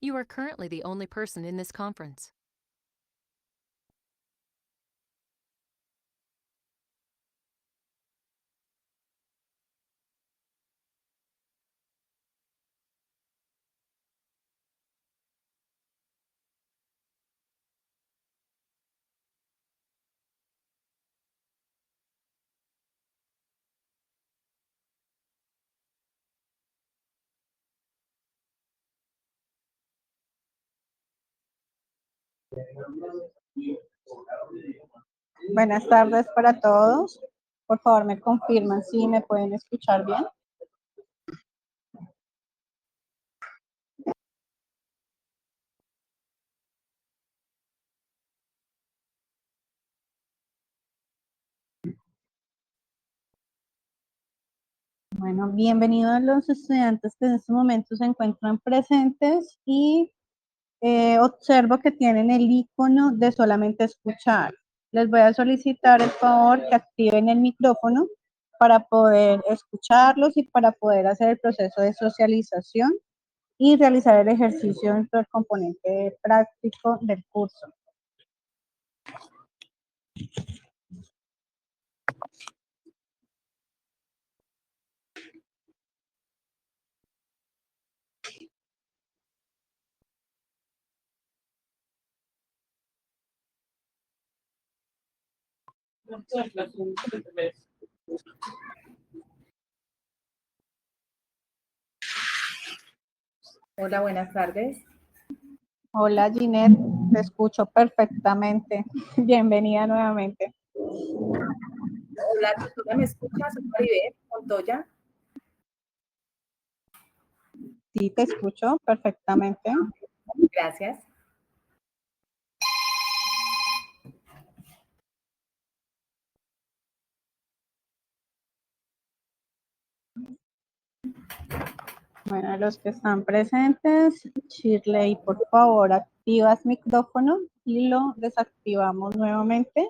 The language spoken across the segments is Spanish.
You are currently the only person in this conference. Buenas tardes para todos. Por favor, me confirman si me pueden escuchar bien. Bueno, bienvenidos los estudiantes que en este momento se encuentran presentes y observo que tienen el icono de solamente escuchar. Les voy a solicitar el favor que activen el micrófono para poder escucharlos y para poder hacer el proceso de socialización y realizar el ejercicio dentro del componente práctico del curso. Hola, buenas tardes. Hola Ginette, te escucho perfectamente. Bienvenida nuevamente. Hola, tutora, ¿me escuchas? Soy Maribel Montoya. Sí, te escucho perfectamente. Gracias. Bueno, los que están presentes, Shirley, por favor, activas micrófono y lo desactivamos nuevamente.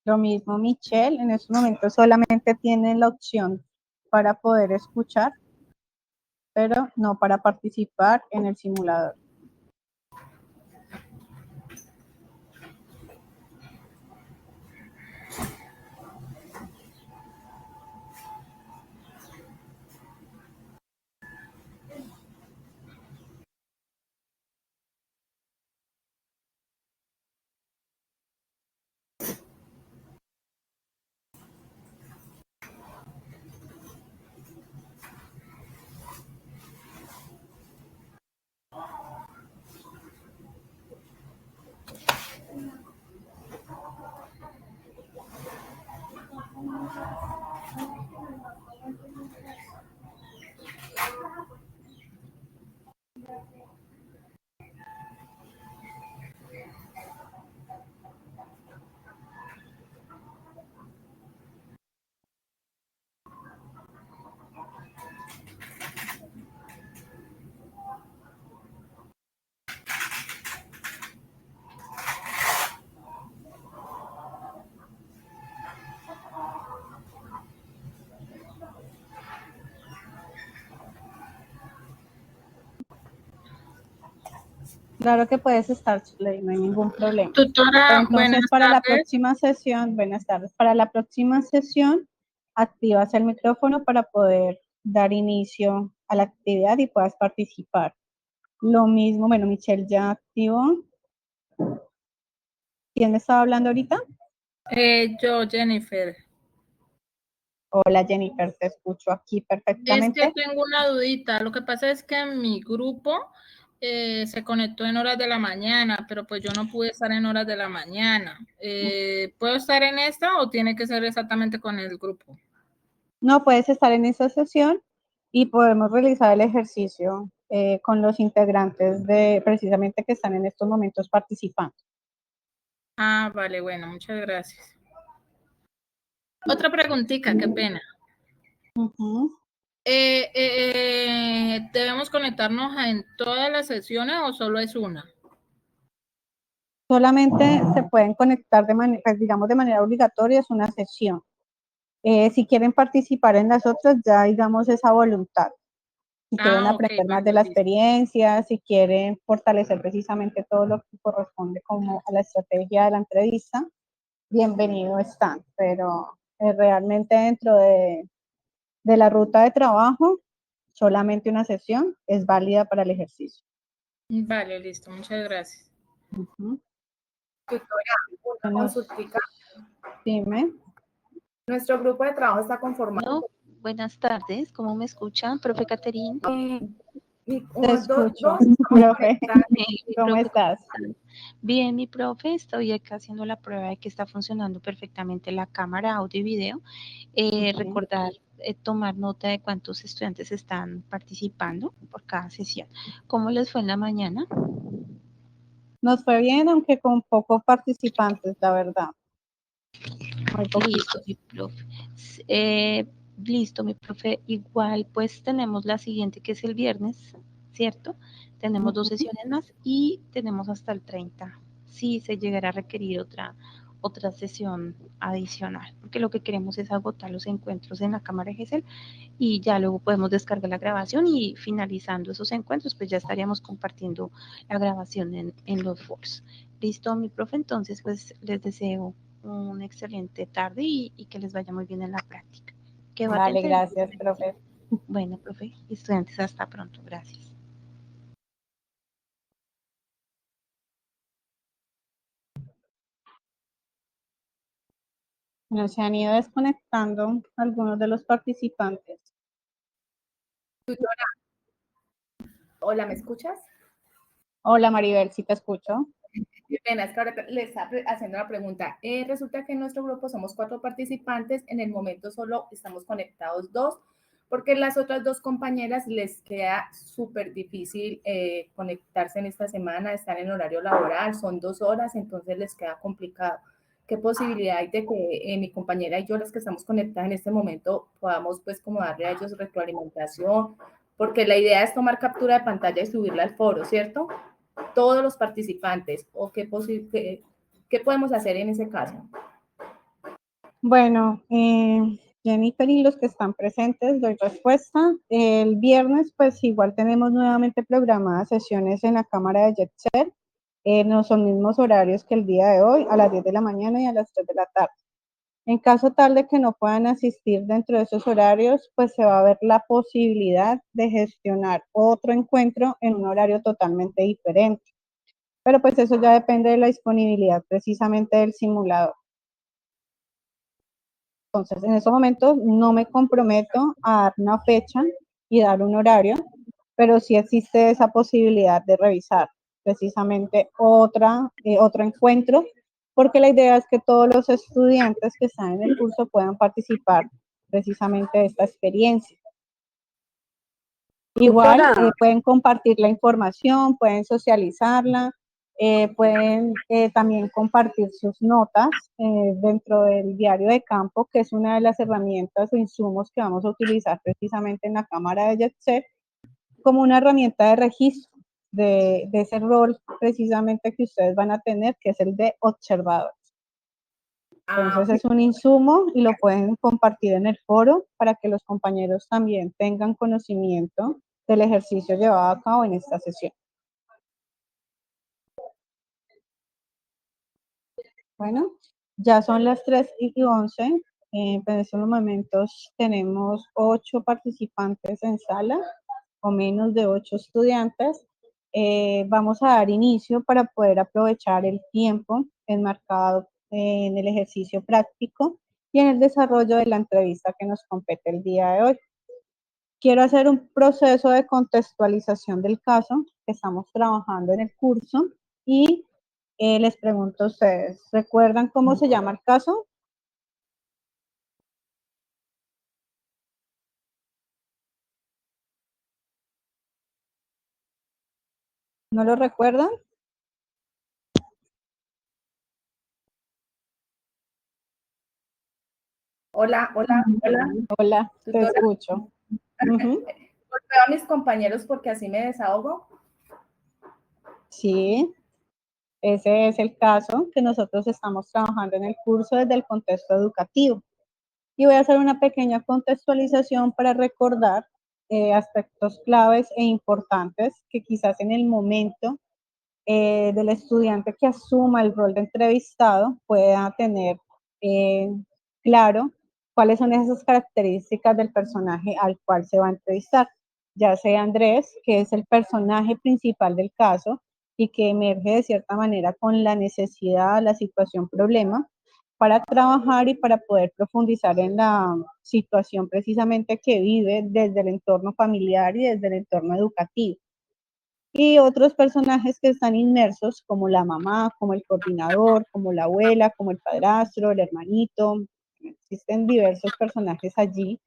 Lo mismo Michelle, en este momento solamente tienen la opción para poder escuchar, pero no para participar en el simulador. Claro que puedes estar, Shirley, no hay ningún problema. Tutora, Entonces, buenas para la tardes. próxima sesión, buenas tardes, para la próxima sesión, activas el micrófono para poder dar inicio a la actividad y puedas participar. Lo mismo, bueno, Michelle ya activó. ¿Quién me estaba hablando ahorita? Yo, Jennifer. Hola, Jennifer, te escucho aquí Es perfectamente. que tengo una dudita. Lo que pasa es que mi grupo se conectó en horas de la mañana, pero pues yo no pude estar en horas de la mañana. ¿Puedo estar en esta o tiene que ser exactamente con el grupo? No puedes estar en esa sesión y podemos realizar el ejercicio con los integrantes de precisamente que están en estos momentos participando. Ah, vale, bueno, muchas gracias. Otra preguntita, qué pena. ¿Debemos conectarnos en todas las sesiones o solo es una? Solamente se pueden conectar de manera, pues, digamos, de manera obligatoria, es una sesión. Si quieren participar en las otras, ya digamos esa voluntad. Si quieren Ah, ok, aprender más de vale, la listo. experiencia, si quieren fortalecer precisamente todo lo que corresponde como a la estrategia de la entrevista, bienvenido están. Pero realmente dentro de la ruta de trabajo, solamente una sesión es válida para el ejercicio. Vale, listo, muchas gracias. Ujú. Tutora, una Bueno, consultica. dime. Nuestro grupo de trabajo está conformado. No, buenas tardes, ¿cómo me escuchan, profe Caterín? Te escucho, Dos estamos profe. conectadas. Mi ¿Cómo profe, ¿cómo estás? están? Bien, mi profe, estoy acá haciendo la prueba de que está funcionando perfectamente la cámara, audio y video. Recordar tomar nota de cuántos estudiantes están participando por cada sesión. ¿Cómo les fue en la mañana? Nos fue bien, aunque con pocos participantes, la verdad. Muy poquito. Listo, mi profe. Listo, mi profe. Igual, pues tenemos la siguiente que es el viernes, ¿cierto? Tenemos dos sesiones más y tenemos hasta el 30. Sí, se llegará a requerir otra sesión adicional, porque lo que queremos es agotar los encuentros en la cámara de GESEL y ya luego podemos descargar la grabación y finalizando esos encuentros, pues ya estaríamos compartiendo la grabación en los foros. Listo, mi profe, entonces pues les deseo una excelente tarde y que les vaya muy bien en la práctica. Quedo Vale, atenta. gracias, profe. Bueno, profe, estudiantes, hasta pronto. Gracias. Bueno, se han ido desconectando algunos de los participantes. Tutora, hola, ¿me escuchas? Hola, Maribel, ¿sí te escucho? Qué pena, es que ahora le está haciendo la pregunta. Resulta que en nuestro grupo somos 4 participantes, en el momento solo estamos conectados 2, porque las otras 2 compañeras les queda súper difícil conectarse en esta semana, están en horario laboral, son 2 horas, entonces les queda complicado. ¿Qué posibilidad hay de que mi compañera y yo, las que estamos conectadas en este momento, podamos pues como darle a ellos retroalimentación? Porque la idea es tomar captura de pantalla y subirla al foro, ¿cierto? Todos los participantes, o qué podemos hacer en ese caso. Bueno, Jennifer y los que están presentes, doy respuesta. El viernes, pues igual tenemos nuevamente programadas sesiones en la cámara de JetSet. No son mismos horarios que el día de hoy, a las 10 de la mañana y a las 3 de la tarde. En caso tal de que no puedan asistir dentro de esos horarios, pues se va a ver la posibilidad de gestionar otro encuentro en un horario totalmente diferente. Pero pues eso ya depende de la disponibilidad precisamente del simulador. Entonces, en esos momentos no me comprometo a dar una fecha y dar un horario, pero sí existe esa posibilidad de revisar precisamente otro encuentro, porque la idea es que todos los estudiantes que están en el curso puedan participar precisamente de esta experiencia. Igual pueden compartir la información, pueden socializarla, pueden también compartir sus notas dentro del diario de campo, que es una de las herramientas o insumos que vamos a utilizar precisamente en la cámara de JetSet, como una herramienta de registro de ese rol precisamente que ustedes van a tener, que es el de observador. Entonces es un insumo y lo pueden compartir en el foro para que los compañeros también tengan conocimiento del ejercicio llevado a cabo en esta sesión. Bueno, ya son las 3:11. En estos momentos tenemos 8 participantes en sala o menos de 8 estudiantes. Vamos a dar inicio para poder aprovechar el tiempo enmarcado en el ejercicio práctico y en el desarrollo de la entrevista que nos compete el día de hoy. Quiero hacer un proceso de contextualización del caso que estamos trabajando en el curso y les pregunto a ustedes, ¿recuerdan cómo se llama el caso? ¿No lo recuerdan? Hola. Hola, te Tutora, escucho. golpeo a mis compañeros porque así me desahogo. Sí. Ese es el caso que nosotros estamos trabajando en el curso desde el contexto educativo. Y voy a hacer una pequeña contextualización para recordar aspectos claves e importantes que quizás en el momento del estudiante que asuma el rol de entrevistado pueda tener claro cuáles son esas características del personaje al cual se va a entrevistar, ya sea Andrés, que es el personaje principal del caso y que emerge de cierta manera con la necesidad, la situación, problema, para trabajar y para poder profundizar en la situación precisamente que vive desde el entorno familiar y desde el entorno educativo. Y otros personajes que están inmersos, como la mamá, como el coordinador, como la abuela, como el padrastro, el hermanito. Existen diversos personajes allí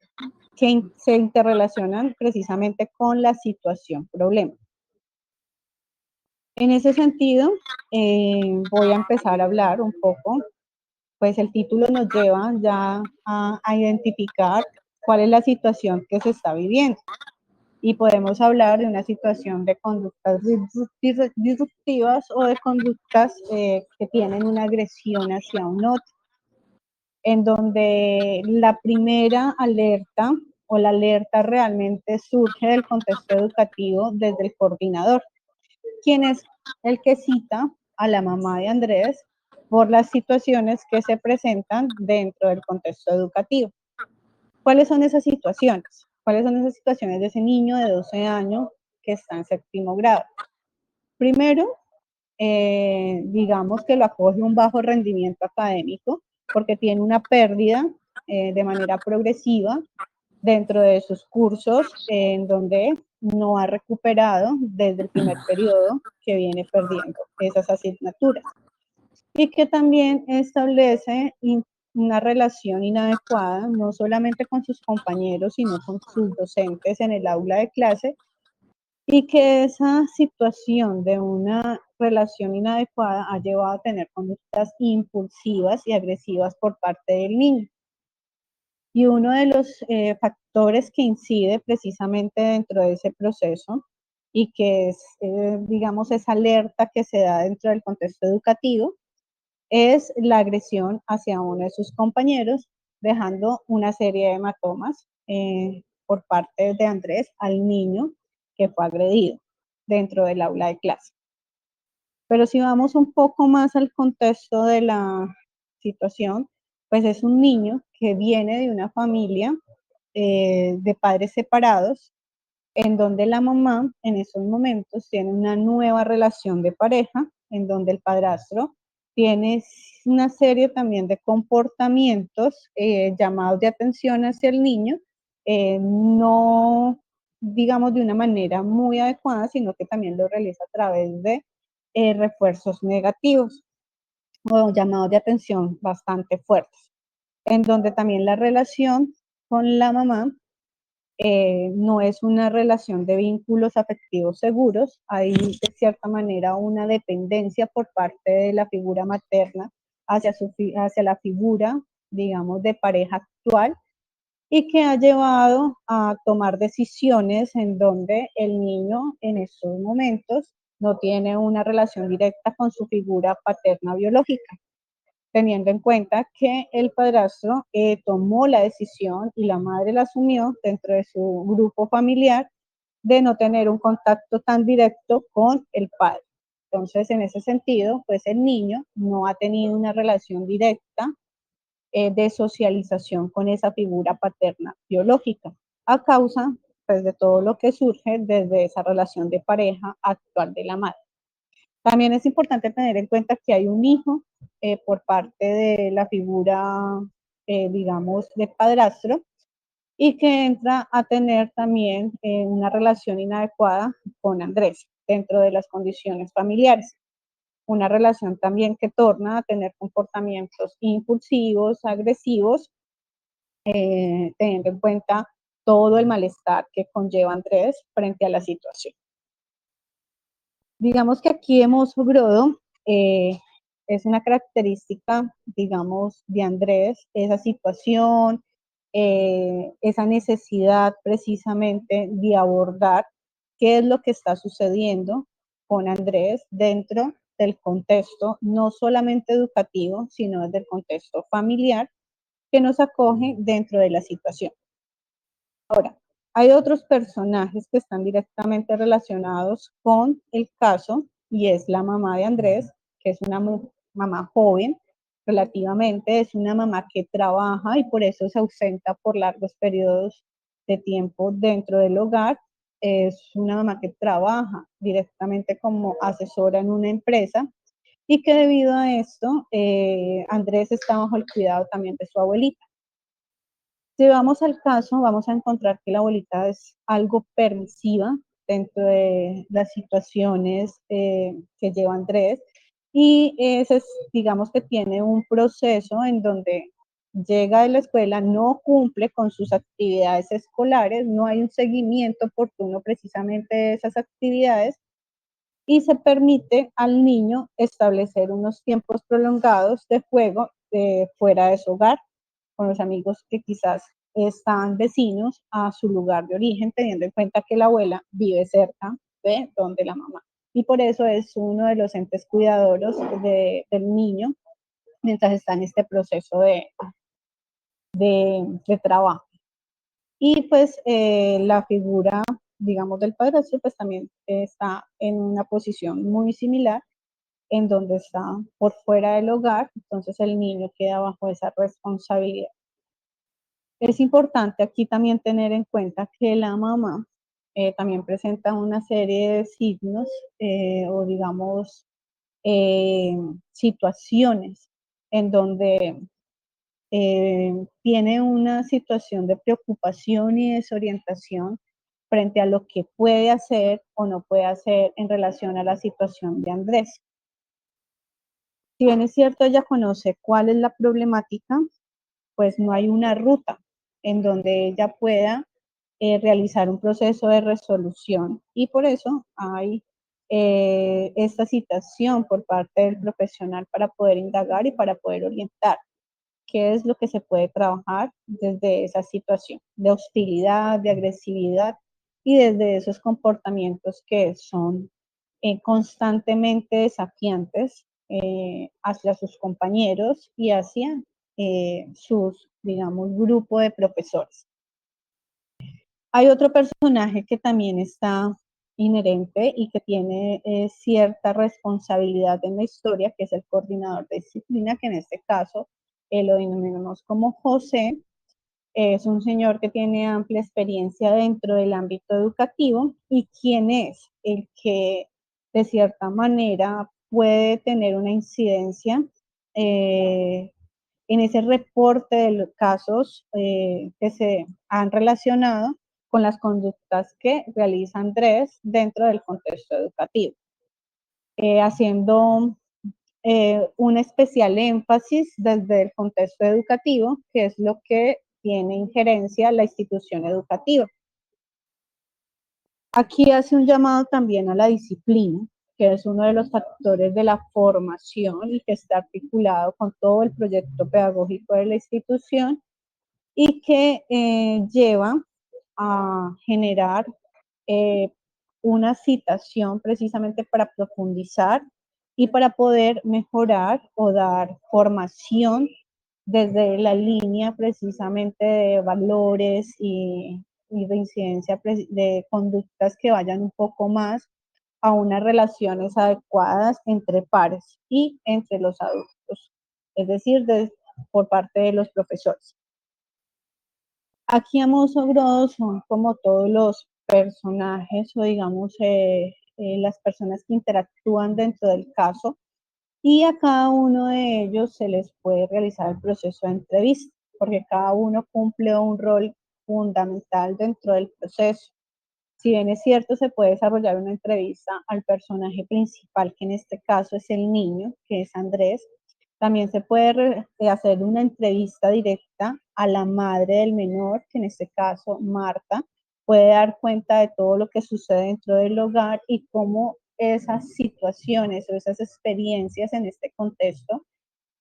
que se interrelacionan precisamente con la situación problema. En ese sentido, voy a empezar a hablar un poco, pues el título nos lleva ya a identificar cuál es la situación que se está viviendo. Y podemos hablar de una situación de conductas disruptivas o de conductas que tienen una agresión hacia un otro, en donde la primera alerta o la alerta realmente surge del contexto educativo desde el coordinador, quien es el que cita a la mamá de Andrés por las situaciones que se presentan dentro del contexto educativo. ¿Cuáles son esas situaciones? ¿Cuáles son esas situaciones de ese niño de 12 años que está en séptimo grado? Primero, digamos que lo acoge un bajo rendimiento académico porque tiene una pérdida de manera progresiva dentro de sus cursos en donde no ha recuperado desde el primer periodo que viene perdiendo esas asignaturas. Y que también establece una relación inadecuada, no solamente con sus compañeros, sino con sus docentes en el aula de clase, y que esa situación de una relación inadecuada ha llevado a tener conductas impulsivas y agresivas por parte del niño. Y uno de los factores que incide precisamente dentro de ese proceso y que es, digamos, esa alerta que se da dentro del contexto educativo, es la agresión hacia uno de sus compañeros, dejando una serie de hematomas por parte de Andrés al niño que fue agredido dentro del aula de clase. Pero si vamos un poco más al contexto de la situación, pues es un niño que viene de una familia de padres separados, en donde la mamá en esos momentos tiene una nueva relación de pareja, en donde el padrastro tiene una serie también de comportamientos llamados de atención hacia el niño, no digamos de una manera muy adecuada, sino que también lo realiza a través de refuerzos negativos o llamados de atención bastante fuertes, en donde también la relación con la mamá no es una relación de vínculos afectivos seguros, hay de cierta manera una dependencia por parte de la figura materna hacia la figura, digamos, de pareja actual, y que ha llevado a tomar decisiones en donde el niño en estos momentos no tiene una relación directa con su figura paterna biológica, teniendo en cuenta que el padrastro tomó la decisión y la madre la asumió dentro de su grupo familiar de no tener un contacto tan directo con el padre. Entonces, en ese sentido, pues el niño no ha tenido una relación directa de socialización con esa figura paterna biológica, a causa pues, de todo lo que surge desde esa relación de pareja actual de la madre. También es importante tener en cuenta que hay un hijo por parte de la figura, digamos, de padrastro, y que entra a tener también una relación inadecuada con Andrés dentro de las condiciones familiares. Una relación también que torna a tener comportamientos impulsivos, agresivos, teniendo en cuenta todo el malestar que conlleva Andrés frente a la situación. Digamos que aquí hemos logrado, es una característica, digamos, de Andrés, esa situación, esa necesidad precisamente de abordar qué es lo que está sucediendo con Andrés dentro desde el contexto, no solamente educativo, sino desde el contexto familiar que nos acoge dentro de la situación. Ahora, hay otros personajes que están directamente relacionados con el caso y es la mamá de Andrés, que es una mamá joven, relativamente, es una mamá que trabaja y por eso se ausenta por largos periodos de tiempo dentro del hogar. Es una mamá que trabaja directamente como asesora en una empresa y que debido a esto, Andrés está bajo el cuidado también de su abuelita. Si vamos al caso, vamos a encontrar que la abuelita es algo permisiva dentro de las situaciones que lleva Andrés y digamos que tiene un proceso en donde llega de la escuela, no cumple con sus actividades escolares, no hay un seguimiento oportuno precisamente de esas actividades y se permite al niño establecer unos tiempos prolongados de juego fuera de su hogar, con los amigos que quizás están vecinos a su lugar de origen, teniendo en cuenta que la abuela vive cerca de donde la mamá. Y por eso es uno de los entes cuidadores del niño mientras está en este proceso de trabajo. Y pues la figura, digamos, del padrastro, pues también está en una posición muy similar, en donde está por fuera del hogar, entonces el niño queda bajo esa responsabilidad. Es importante aquí también tener en cuenta que la mamá también presenta una serie de signos o digamos situaciones en donde tiene una situación de preocupación y desorientación frente a lo que puede hacer o no puede hacer en relación a la situación de Andrés. Si bien es cierto, ella conoce cuál es la problemática, pues no hay una ruta en donde ella pueda realizar un proceso de resolución y por eso hay esta citación por parte del profesional para poder indagar y para poder orientar qué es lo que se puede trabajar desde esa situación de hostilidad, de agresividad y desde esos comportamientos que son constantemente desafiantes hacia sus compañeros y hacia sus, digamos, grupo de profesores. Hay otro personaje que también está inherente y que tiene cierta responsabilidad en la historia, que es el coordinador de disciplina, que en este caso lo denominamos como José. Es un señor que tiene amplia experiencia dentro del ámbito educativo y quien es el que de cierta manera puede tener una incidencia en ese reporte de los casos que se han relacionado con las conductas que realiza Andrés dentro del contexto educativo, haciendo un especial énfasis desde el contexto educativo, que es lo que tiene injerencia la institución educativa. Aquí hace un llamado también a la disciplina, que es uno de los factores de la formación y que está articulado con todo el proyecto pedagógico de la institución y que lleva a generar una citación precisamente para profundizar y para poder mejorar o dar formación desde la línea precisamente de valores y de incidencia de conductas que vayan un poco más a unas relaciones adecuadas entre pares y entre los adultos, es decir, por parte de los profesores. Aquí a modo grosso son como todos los personajes o digamos las personas que interactúan dentro del caso y a cada uno de ellos se les puede realizar el proceso de entrevista porque cada uno cumple un rol fundamental dentro del proceso. Si bien es cierto, se puede desarrollar una entrevista al personaje principal, que en este caso es el niño, que es Andrés. También se puede hacer una entrevista directa a la madre del menor, que en este caso Marta, puede dar cuenta de todo lo que sucede dentro del hogar y cómo esas situaciones o esas experiencias en este contexto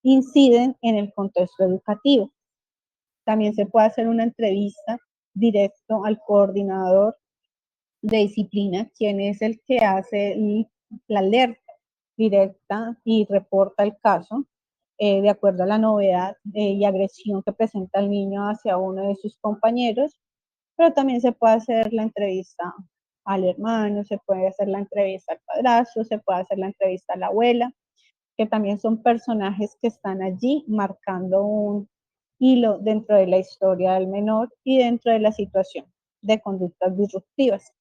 inciden en el contexto educativo. También se puede hacer una entrevista directo al coordinador de disciplina, quien es el que hace la alerta directa y reporta el caso de acuerdo a la novedad y agresión que presenta el niño hacia uno de sus compañeros, pero también se puede hacer la entrevista al hermano, se puede hacer la entrevista al padrastro, se puede hacer la entrevista a la abuela, que también son personajes que están allí marcando un hilo dentro de la historia del menor y dentro de la situación de conductas disruptivas.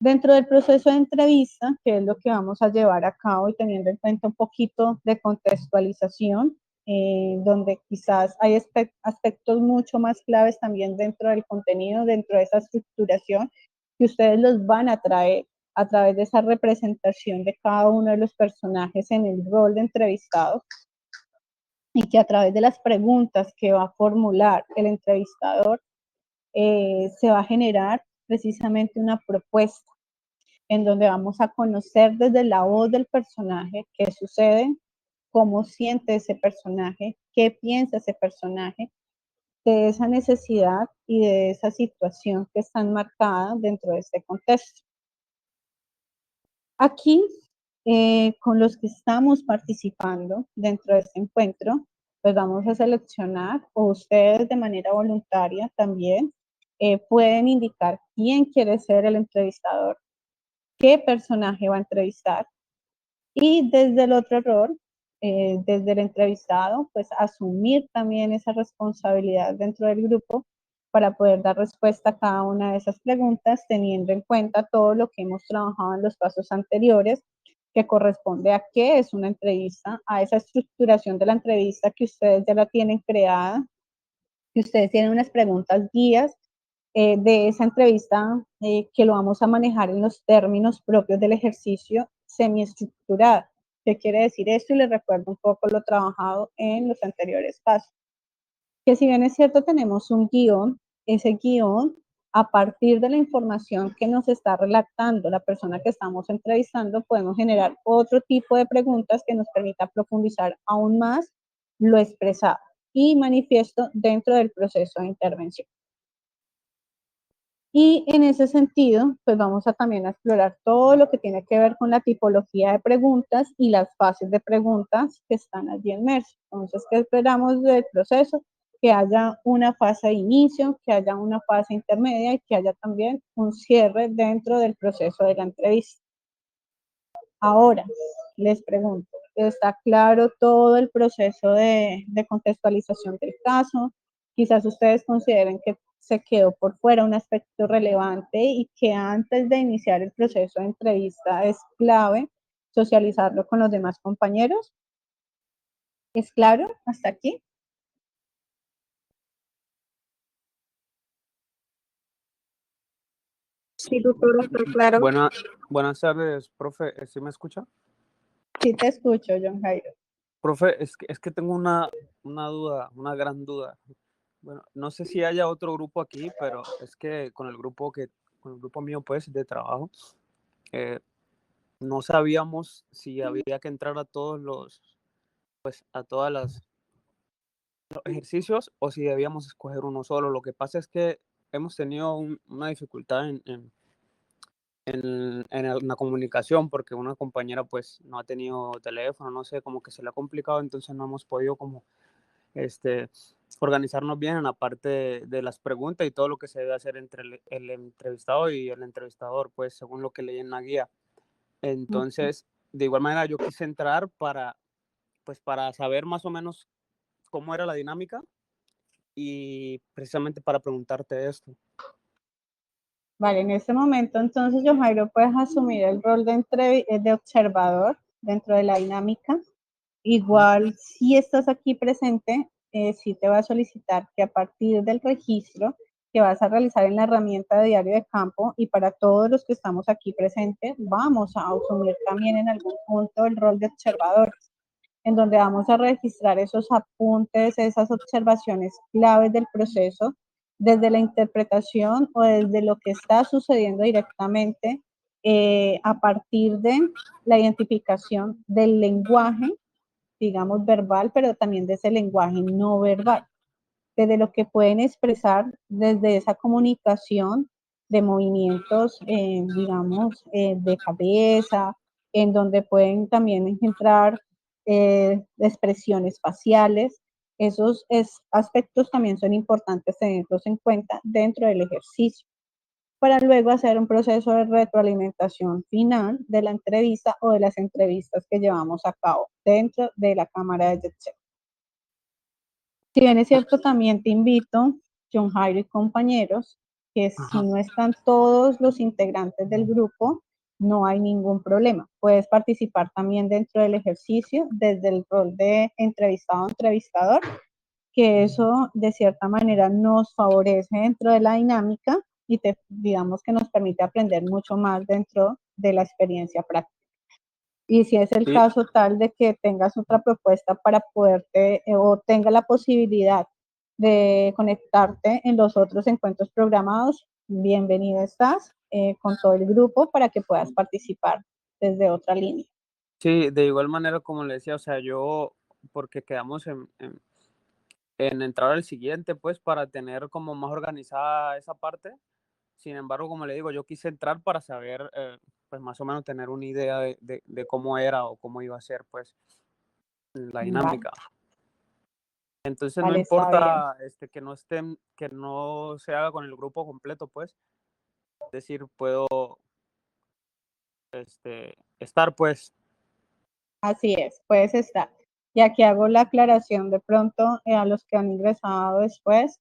Dentro del proceso de entrevista, que es lo que vamos a llevar a cabo y teniendo en cuenta un poquito de contextualización, donde quizás hay aspectos mucho más claves también dentro del contenido, dentro de esa estructuración, que ustedes los van a traer a través de esa representación de cada uno de los personajes en el rol de entrevistado, y que a través de las preguntas que va a formular el entrevistador, se va a generar precisamente una propuesta en donde vamos a conocer desde la voz del personaje qué sucede, cómo siente ese personaje, qué piensa ese personaje de esa necesidad y de esa situación que están marcadas dentro de este contexto. Aquí, con los que estamos participando dentro de este encuentro, pues vamos a seleccionar, o ustedes de manera voluntaria también, pueden indicar quién quiere ser el entrevistador, qué personaje va a entrevistar, y desde el otro rol, desde el entrevistado, pues asumir también esa responsabilidad dentro del grupo para poder dar respuesta a cada una de esas preguntas, teniendo en cuenta todo lo que hemos trabajado en los pasos anteriores, que corresponde a qué es una entrevista, a esa estructuración de la entrevista que ustedes ya la tienen creada, que ustedes tienen unas preguntas guías de esa entrevista, que lo vamos a manejar en los términos propios del ejercicio semiestructurado. ¿Qué quiere decir esto? Y les recuerdo un poco lo trabajado en los anteriores pasos. Que si bien es cierto, tenemos un guión, ese guión, a partir de la información que nos está relatando la persona que estamos entrevistando, podemos generar otro tipo de preguntas que nos permita profundizar aún más lo expresado y manifiesto dentro del proceso de intervención. Y en ese sentido, pues vamos a también a explorar todo lo que tiene que ver con la tipología de preguntas y las fases de preguntas que están allí inmersas. Entonces, ¿qué esperamos del proceso? Que haya una fase de inicio, que haya una fase intermedia y que haya también un cierre dentro del proceso de la entrevista. Ahora, les pregunto, ¿está claro todo el proceso de contextualización del caso? Quizás ustedes consideren que se quedó por fuera un aspecto relevante y que antes de iniciar el proceso de entrevista es clave socializarlo con los demás compañeros. ¿Es claro hasta aquí? Sí, doctora, está claro. Buenas tardes, profe. ¿Sí me escucha? Sí te escucho, John Jairo. Profe, es que tengo una duda, una gran duda. Bueno, no sé si haya otro grupo aquí, pero es que con el grupo mío, pues, de trabajo, no sabíamos si había que entrar a todas los ejercicios o si debíamos escoger uno solo. Lo que pasa es que hemos tenido una dificultad en la comunicación porque una compañera pues no ha tenido teléfono, no sé, como que se le ha complicado, entonces no hemos podido como organizarnos bien en la parte de las preguntas y todo lo que se debe hacer entre el entrevistado y el entrevistador, pues según lo que leí en la guía. Entonces, de igual manera yo quise entrar para saber más o menos cómo era la dinámica y precisamente para preguntarte esto. Vale, en este momento entonces, John Jairo, puedes asumir el rol de observador dentro de la dinámica. Igual, si estás aquí presente, sí te va a solicitar que a partir del registro que vas a realizar en la herramienta de diario de campo, y para todos los que estamos aquí presentes, vamos a asumir también en algún punto el rol de observador, en donde vamos a registrar esos apuntes, esas observaciones claves del proceso, desde la interpretación o desde lo que está sucediendo directamente, a partir de la identificación del lenguaje, digamos, verbal, pero también de ese lenguaje no verbal, desde lo que pueden expresar desde esa comunicación de movimientos, digamos, de cabeza, en donde pueden también entrar expresiones faciales. Esos aspectos también son importantes tenerlos en cuenta dentro del ejercicio, para luego hacer un proceso de retroalimentación final de la entrevista o de las entrevistas que llevamos a cabo dentro de la cámara de JetSec. Si bien es cierto, también te invito, John Jairo y compañeros, que si no están todos los integrantes del grupo, no hay ningún problema. Puedes participar también dentro del ejercicio desde el rol de entrevistado o entrevistador, que eso de cierta manera nos favorece dentro de la dinámica y digamos que nos permite aprender mucho más dentro de la experiencia práctica. Y si es el Sí. caso tal de que tengas otra propuesta para poderte o tenga la posibilidad de conectarte en los otros encuentros programados, bienvenido estás con todo el grupo para que puedas participar desde otra línea. Sí, de igual manera, como le decía, o sea, yo, porque quedamos en entrar al siguiente, pues, para tener como más organizada esa parte. Sin embargo, como le digo, yo quise entrar para saber, pues, más o menos tener una idea de cómo era o cómo iba a ser, pues, la dinámica. Entonces, no Vale, está bien. importa que no se haga con el grupo completo, pues, es decir, puedo estar, pues. Así es, puedes estar. Y aquí hago la aclaración de pronto a los que han ingresado después.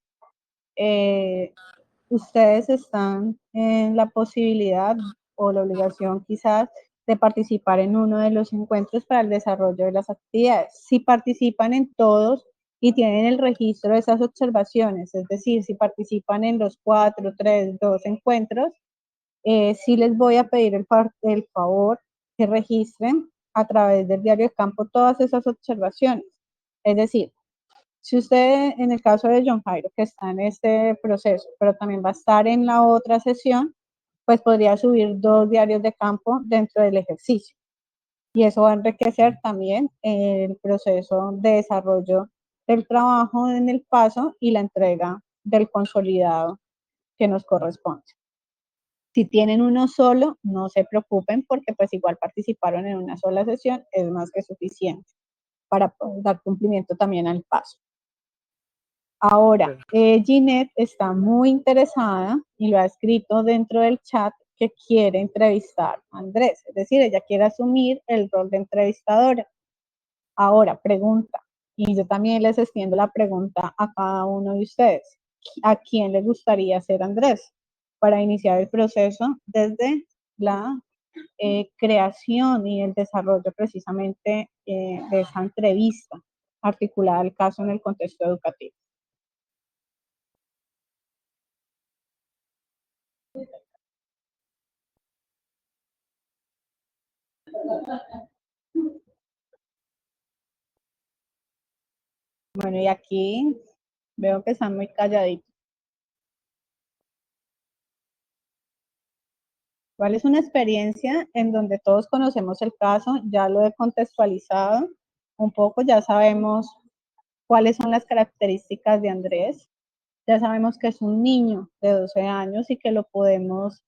Ustedes están en la posibilidad o la obligación quizás de participar en uno de los encuentros para el desarrollo de las actividades. Si participan en todos y tienen el registro de esas observaciones, es decir, si participan en los 4, 3, 2 encuentros, sí les voy a pedir el favor que registren a través del diario de campo todas esas observaciones. Es decir, si usted, en el caso de John Jairo, que está en este proceso, pero también va a estar en la otra sesión, pues podría subir 2 diarios de campo dentro del ejercicio. Y eso va a enriquecer también el proceso de desarrollo del trabajo en el paso y la entrega del consolidado que nos corresponde. Si tienen uno solo, no se preocupen porque pues igual participaron en una sola sesión, es más que suficiente para dar cumplimiento también al paso. Ahora, Ginette está muy interesada y lo ha escrito dentro del chat que quiere entrevistar a Andrés, es decir, ella quiere asumir el rol de entrevistadora. Ahora, pregunta, y yo también les extiendo la pregunta a cada uno de ustedes. ¿A quién le gustaría ser Andrés para iniciar el proceso desde la creación y el desarrollo precisamente de esa entrevista articulada al caso en el contexto educativo? Bueno, y aquí veo que están muy calladitos. ¿Cuál es una experiencia en donde todos conocemos el caso? Ya lo he contextualizado un poco, ya sabemos cuáles son las características de Andrés, ya sabemos que es un niño de 12 años y que lo podemos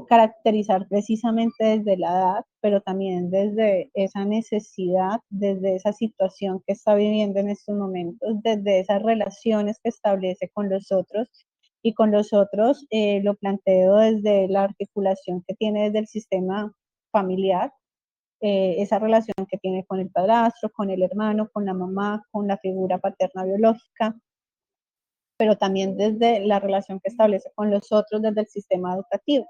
caracterizar precisamente desde la edad, pero también desde esa necesidad, desde esa situación que está viviendo en estos momentos, desde esas relaciones que establece con los otros. Y con los otros lo planteo desde la articulación que tiene desde el sistema familiar, esa relación que tiene con el padrastro, con el hermano, con la mamá, con la figura paterna biológica, pero también desde la relación que establece con los otros desde el sistema educativo.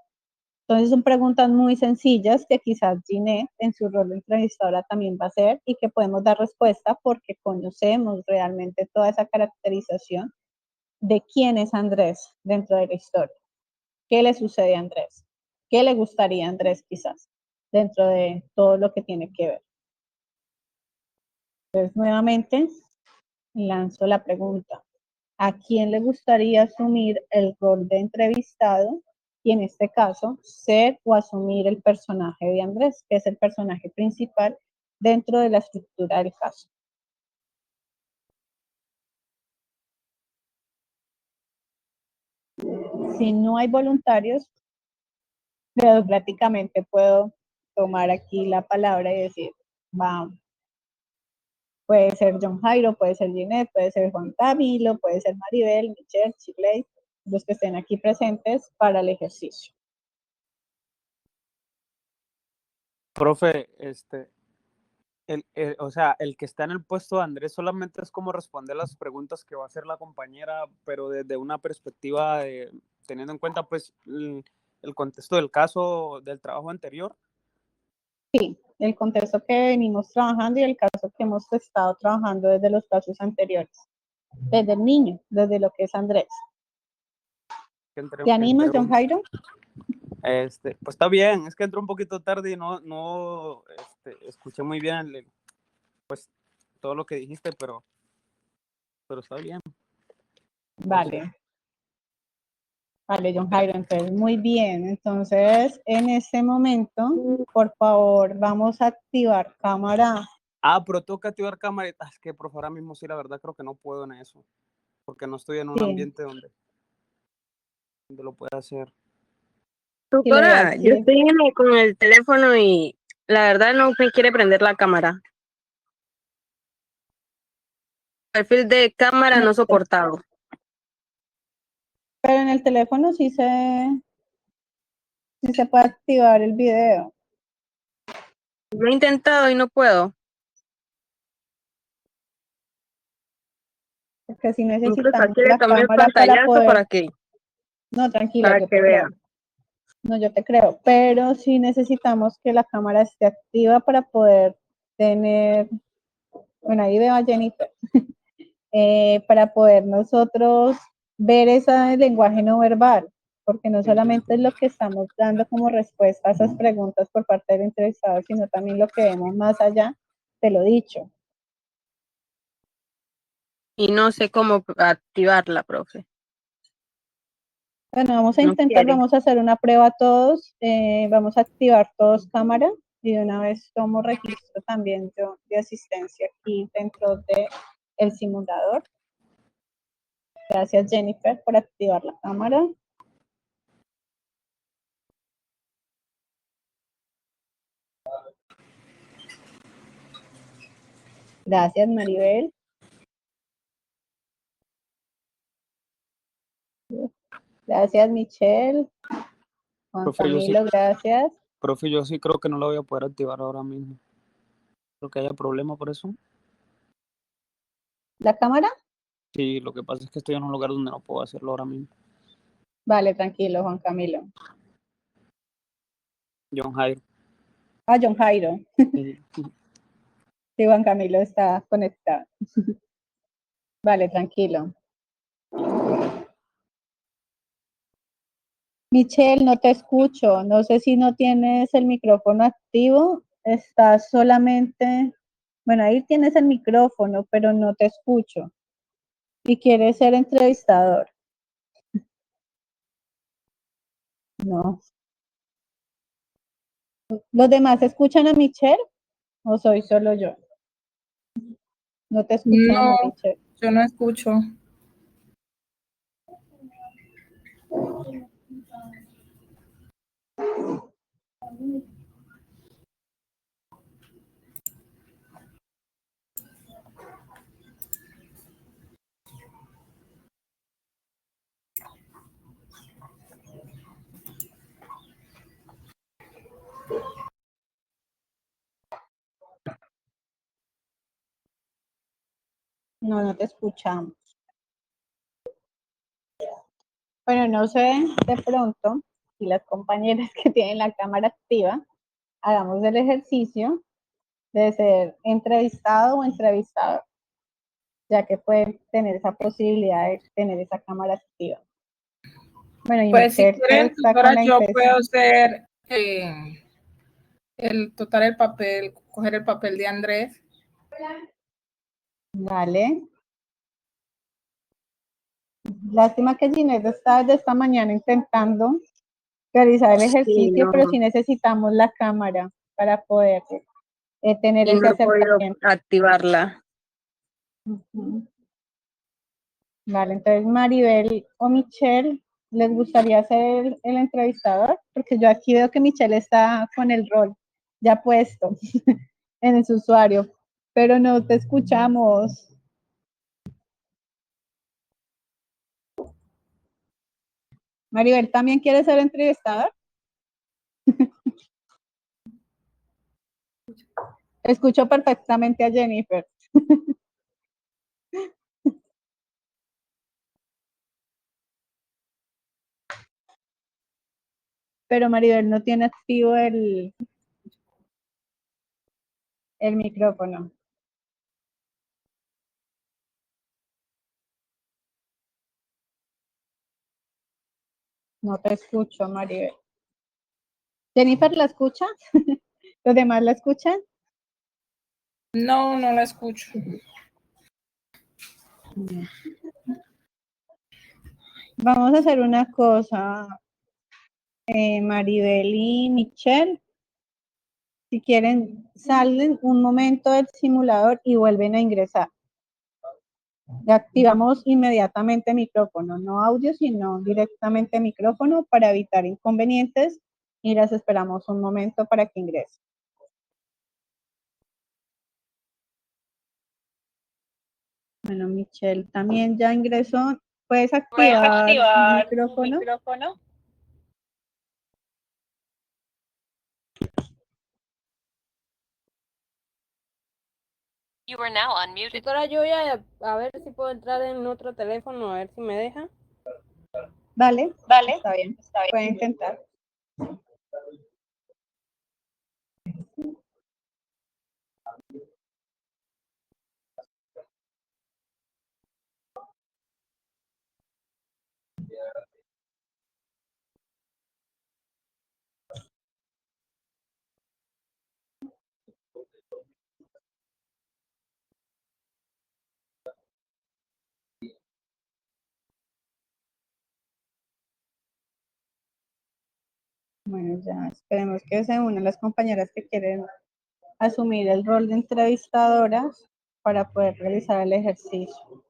Entonces son preguntas muy sencillas que quizás Ginette en su rol de entrevistadora también va a hacer y que podemos dar respuesta porque conocemos realmente toda esa caracterización de quién es Andrés dentro de la historia. ¿Qué le sucede a Andrés? ¿Qué le gustaría a Andrés quizás dentro de todo lo que tiene que ver? Entonces nuevamente lanzo la pregunta. ¿A quién le gustaría asumir el rol de entrevistado? Y en este caso, ser o asumir el personaje de Andrés, que es el personaje principal dentro de la estructura del caso. Si no hay voluntarios, democráticamente puedo tomar aquí la palabra y decir, vamos. Puede ser John Jairo, puede ser Ginette, puede ser Juan Camilo, puede ser Maribel, Michelle, Chile, los que estén aquí presentes para el ejercicio. Profe, o sea, el que está en el puesto de Andrés solamente es como responder las preguntas que va a hacer la compañera, pero desde una perspectiva de, teniendo en cuenta pues el contexto del caso del trabajo anterior. Sí, el contexto que venimos trabajando y el caso que hemos estado trabajando desde los casos anteriores. Desde el niño, desde lo que es Andrés. ¿Te animas, John Jairo? Pues está bien, es que entré un poquito tarde y no escuché muy bien pues todo lo que dijiste, pero está bien. Vale. Vale, John Jairo, entonces muy bien. Entonces, en este momento, por favor, vamos a activar cámara. Pero tengo que activar cámara. Es que por favor, ahora mismo sí, la verdad creo que no puedo en eso, porque no estoy en un ambiente donde lo pueda hacer. Tutora, yo estoy con el teléfono y la verdad no me quiere prender la cámara. Perfil de cámara no soportado. Pero en el teléfono sí se puede activar el video. Lo he intentado y no puedo. Porque si Incluso necesitamos aquí le la cambié el cámara para pantallazo poder... para que No, tranquila, yo vea. te creo. No, yo te creo. Pero sí necesitamos que la cámara esté activa para poder tener... Bueno, ahí veo a Jennifer. Para poder nosotros ver ese lenguaje no verbal, porque no solamente es lo que estamos dando como respuesta a esas preguntas por parte del entrevistador, sino también lo que vemos más allá de lo dicho. Y no sé cómo activarla, profe. Bueno, vamos a No intentar, quiere. vamos a hacer una prueba todos, vamos a activar todos cámara y de una vez tomo registro también yo de asistencia aquí dentro de el simulador. Gracias, Jennifer, por activar la cámara. Gracias, Maribel. Gracias, Michelle. Juan Profe, Camilo, gracias. Profe, yo sí creo que no lo voy a poder activar ahora mismo. Creo que haya problema por eso. ¿La cámara? Sí, lo que pasa es que estoy en un lugar donde no puedo hacerlo ahora mismo. Vale, tranquilo, Juan Camilo. John Jairo. John Jairo. Sí. Sí, Juan Camilo está conectado. Vale, tranquilo. Michelle, no te escucho. No sé si no tienes el micrófono activo. Estás solamente... Bueno, ahí tienes el micrófono, pero no te escucho. Y quieres ser entrevistador. No. ¿Los demás escuchan a Michelle o soy solo yo? No te escuchamos, No, Michelle. yo no escucho. No, no te escuchamos. Bueno, no sé, de pronto, si las compañeras que tienen la cámara activa, hagamos el ejercicio de ser entrevistado o entrevistador, ya que pueden tener esa posibilidad de tener esa cámara activa. Bueno, y Pues si Michelle, que quieren, está con tutora, la yo impresión. puedo ser el papel, coger el papel de Andrés. Vale. Lástima que Ginette está desde esta mañana intentando realizar el ejercicio, Sí, pero no. sí necesitamos la cámara para poder tener Y ese no he podido acercamiento. activarla. Uh-huh. Vale, entonces Maribel o Michelle, ¿les gustaría ser el entrevistador? Porque yo aquí veo que Michelle está con el rol ya puesto en su usuario, pero no te escuchamos. Maribel, ¿también quiere ser entrevistada? Escucho perfectamente a Jennifer. Pero Maribel no tiene activo el micrófono. No te escucho, Maribel. ¿Jennifer la escucha? ¿Los demás la escuchan? No, no la escucho. Vamos a hacer una cosa, Maribel y Michelle. Si quieren, salen un momento del simulador y vuelven a ingresar. Ya activamos inmediatamente micrófono, no audio, sino directamente micrófono para evitar inconvenientes y las esperamos un momento para que ingresen. Bueno, Michelle también ya ingresó. ¿Puedes activar el micrófono? You are now unmuted. Doctora, yo voy a ver si puedo entrar en otro teléfono, a ver si me deja. Vale, está bien. Puede intentar. Bueno, ya esperemos que se unan las compañeras que quieren asumir el rol de entrevistadoras para poder realizar el ejercicio.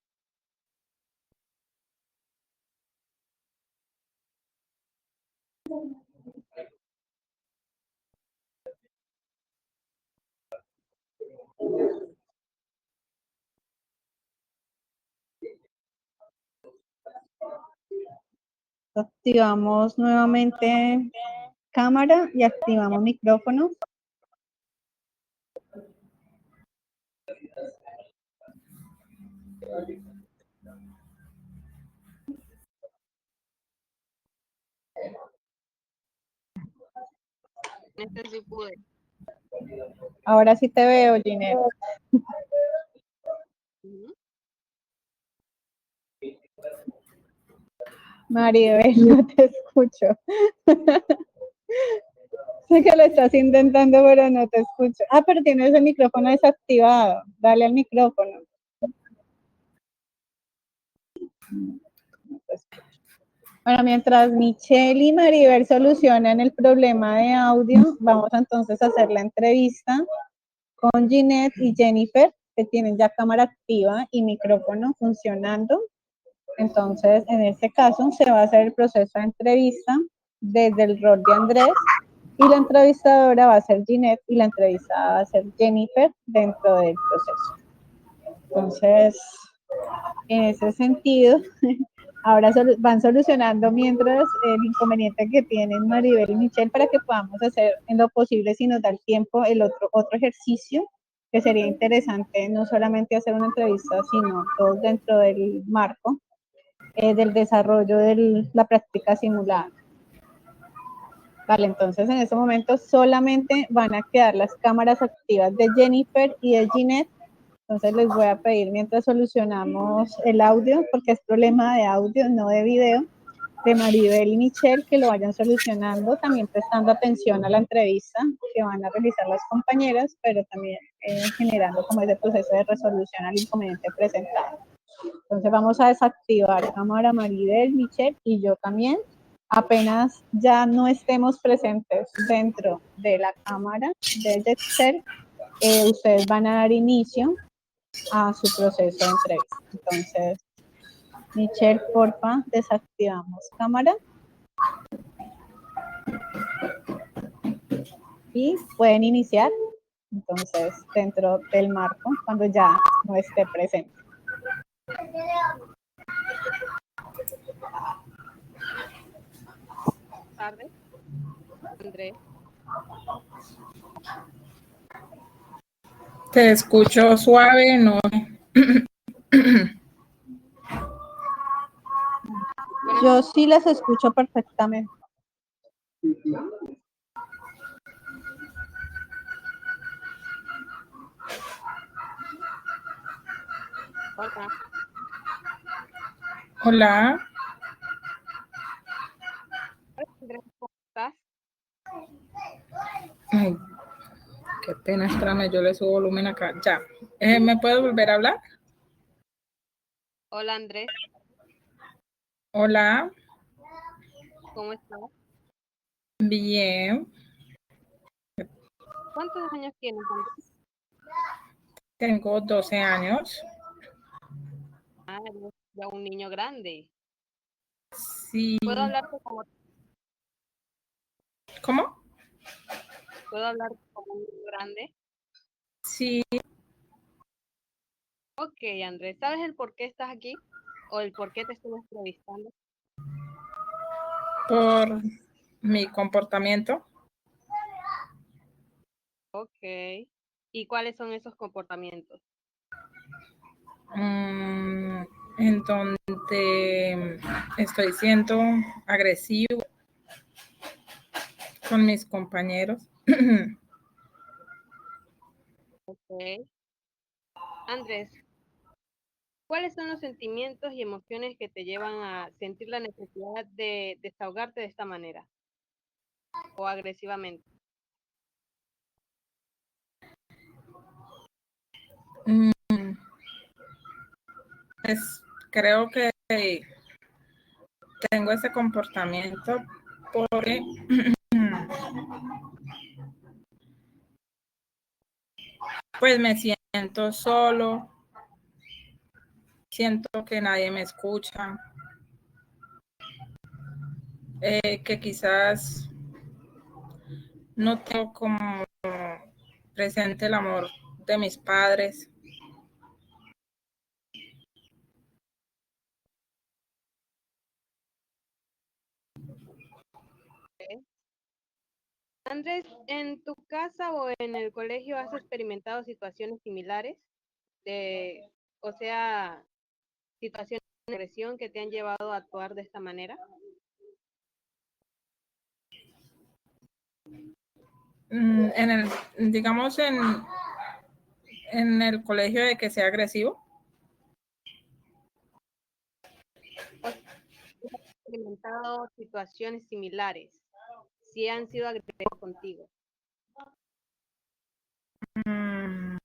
Activamos nuevamente cámara y activamos micrófono. Este sí pude. Ahora sí te veo, Ginette. Maribel, no te escucho. Sé que lo estás intentando, pero no te escucho. Ah, pero tienes el micrófono desactivado. Dale al micrófono. Bueno, mientras Michelle y Maribel solucionan el problema de audio, vamos entonces a hacer la entrevista con Ginette y Jennifer, que tienen ya cámara activa y micrófono funcionando. Entonces, en este caso, se va a hacer el proceso de entrevista desde el rol de Andrés y la entrevistadora va a ser Ginette y la entrevistada va a ser Jennifer dentro del proceso. Entonces, en ese sentido, ahora van solucionando mientras el inconveniente que tienen Maribel y Michelle para que podamos hacer en lo posible, si nos da el tiempo, el otro ejercicio que sería interesante no solamente hacer una entrevista, sino todos dentro del marco del desarrollo de la práctica simulada. Vale, entonces en este momento solamente van a quedar las cámaras activas de Jennifer y de Ginette. Entonces les voy a pedir mientras solucionamos el audio, porque es problema de audio, no de video, de Maribel y Michelle, que lo vayan solucionando, también prestando atención a la entrevista que van a realizar las compañeras, pero también generando como ese proceso de resolución al inconveniente presentado. Entonces vamos a desactivar cámara Maribel, Michelle y yo también. Apenas ya no estemos presentes dentro de la cámara de Excel, ustedes van a dar inicio a su proceso de entrevista. Entonces, Michelle, porfa, desactivamos cámara. y pueden iniciar, entonces, dentro del marco, cuando ya no esté presente. Tarde. Andrés. Te escucho suave, no. Yo sí les escucho perfectamente. Hola. Hola. Andrés, ¿cómo estás? Ay, qué pena, espérame, yo le subo volumen acá. Ya. ¿Me puedo volver a hablar? Hola, Andrés, Hola. ¿cómo estás? Bien. ¿Cuántos años tienes, Andrés? Tengo 12 años. Ah, eres ya un niño grande. Sí. ¿Puedo hablarte como, ¿Cómo? ¿Puedo hablarte como un niño grande? Sí. Ok, Andrés, ¿sabes el por qué estás aquí? ¿O el por qué te estoy entrevistando? Por mi comportamiento. Ok. ¿Y cuáles son esos comportamientos? En donde estoy siendo agresivo con mis compañeros. Ok. Andrés, ¿cuáles son los sentimientos y emociones que te llevan a sentir la necesidad de desahogarte de esta manera o agresivamente? Mm, Pues creo que tengo ese comportamiento porque pues me siento solo, siento que nadie me escucha, que quizás no tengo como presente el amor de mis padres. Andrés, ¿en tu casa o en el colegio has experimentado situaciones similares? O sea, situaciones de agresión que te han llevado a actuar de esta manera. Digamos en el colegio de que sea agresivo. ¿Has experimentado situaciones similares? Si han sido agresivos contigo. Mm,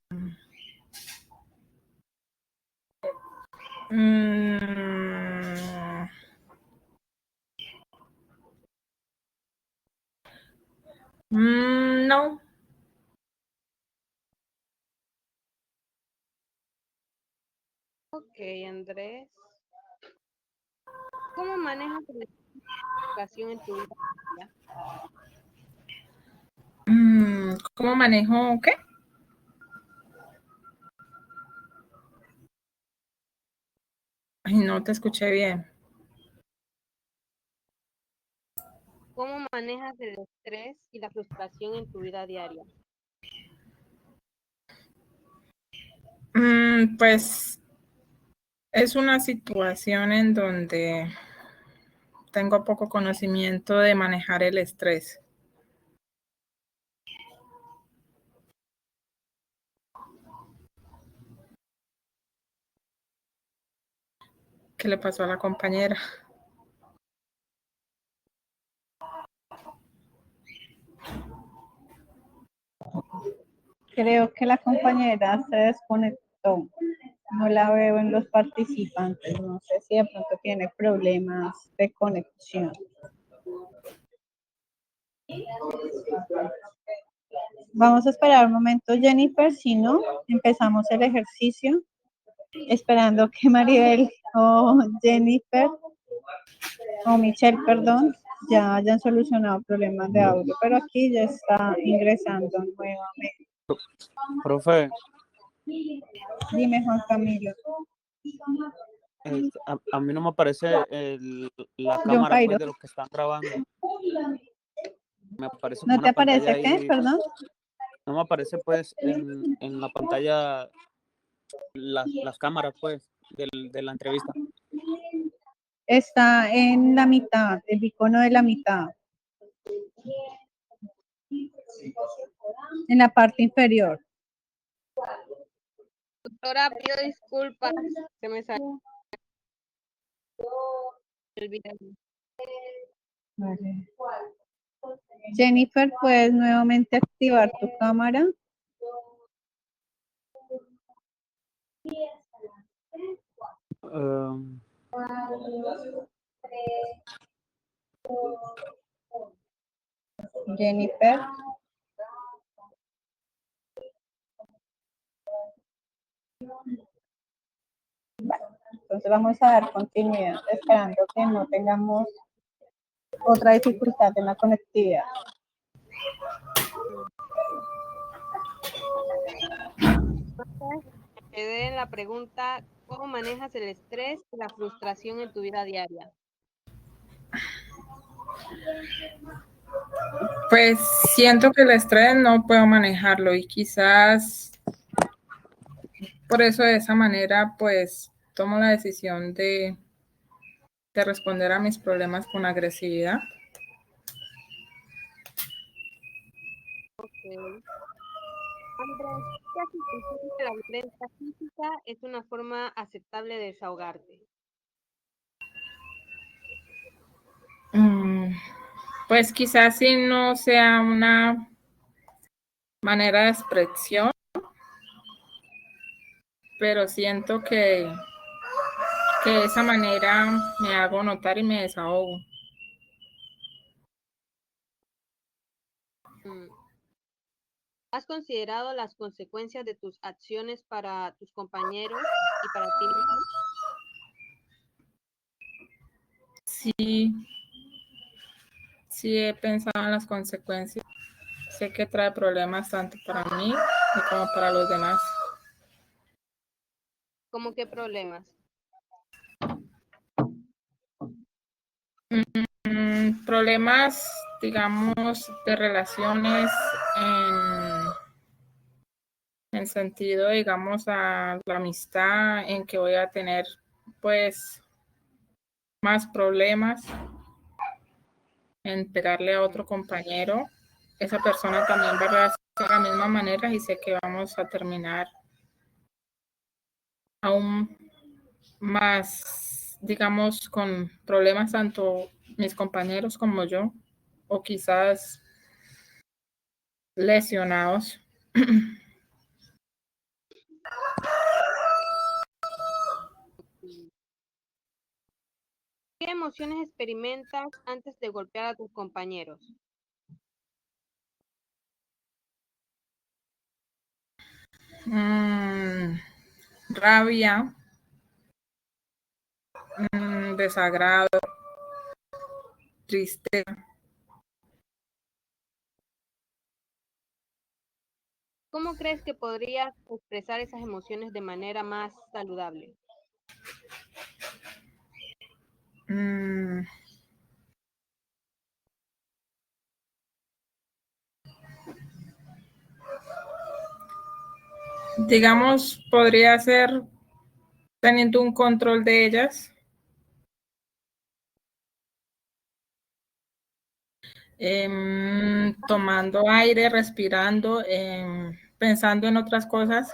mm, no. Ok, Andrés. ¿Cómo manejas la educación en tu vida? ¿Cómo manejo qué? Ay, no te escuché bien. ¿Cómo manejas el estrés y la frustración en tu vida diaria? Pues es una situación en donde tengo poco conocimiento de manejar el estrés. ¿Qué le pasó a la compañera? Creo que la compañera se desconectó. No la veo en los participantes. No sé si de pronto tiene problemas de conexión. Vamos a esperar un momento, Jennifer. Si no, empezamos el ejercicio. Esperando que Maribel o Jennifer o Michelle, perdón, ya hayan solucionado problemas de audio, pero aquí ya está ingresando nuevamente. Profe, Dime, Juan Camilo. a mí no me aparece la John cámara Jairo. pues, de los que están grabando. Me aparece como ¿No te una pantalla aparece qué? ahí. Perdón. No me aparece pues en la pantalla las cámaras pues de la entrevista. Está en la mitad, el icono de la mitad. En la parte inferior. Doctora, pido disculpas, se me salió el video. Vale. Jennifer, ¿puedes nuevamente activar tu cámara? Um, Jennifer. Vale, entonces vamos a dar continuidad, esperando que no tengamos otra dificultad en la conectividad. Quedé en la pregunta, ¿cómo manejas el estrés y la frustración en tu vida diaria? Pues siento que el estrés no puedo manejarlo y quizás por eso de esa manera pues tomo la decisión de responder a mis problemas con agresividad. Okay. Andrés, ¿qué haces sentir que la violencia física es una forma aceptable de desahogarte? Pues quizás sí no sea una manera de expresión, pero siento que de esa manera me hago notar y me desahogo. ¿Has considerado las consecuencias de tus acciones para tus compañeros y para ti mismo? Sí he pensado en las consecuencias. Sé que trae problemas tanto para mí como para los demás. ¿Cómo qué problemas? Problemas, digamos, de relaciones en sentido, digamos, a la amistad, en que voy a tener, pues, más problemas en pegarle a otro compañero. Esa persona también va a reaccionar de la misma manera y sé que vamos a terminar aún más, digamos, con problemas tanto mis compañeros como yo, o quizás lesionados. ¿Qué emociones experimentas antes de golpear a tus compañeros? Rabia, desagrado, tristeza. ¿Cómo crees que podrías expresar esas emociones de manera más saludable? Digamos, podría ser teniendo un control de ellas. Tomando aire, respirando, pensando en otras cosas.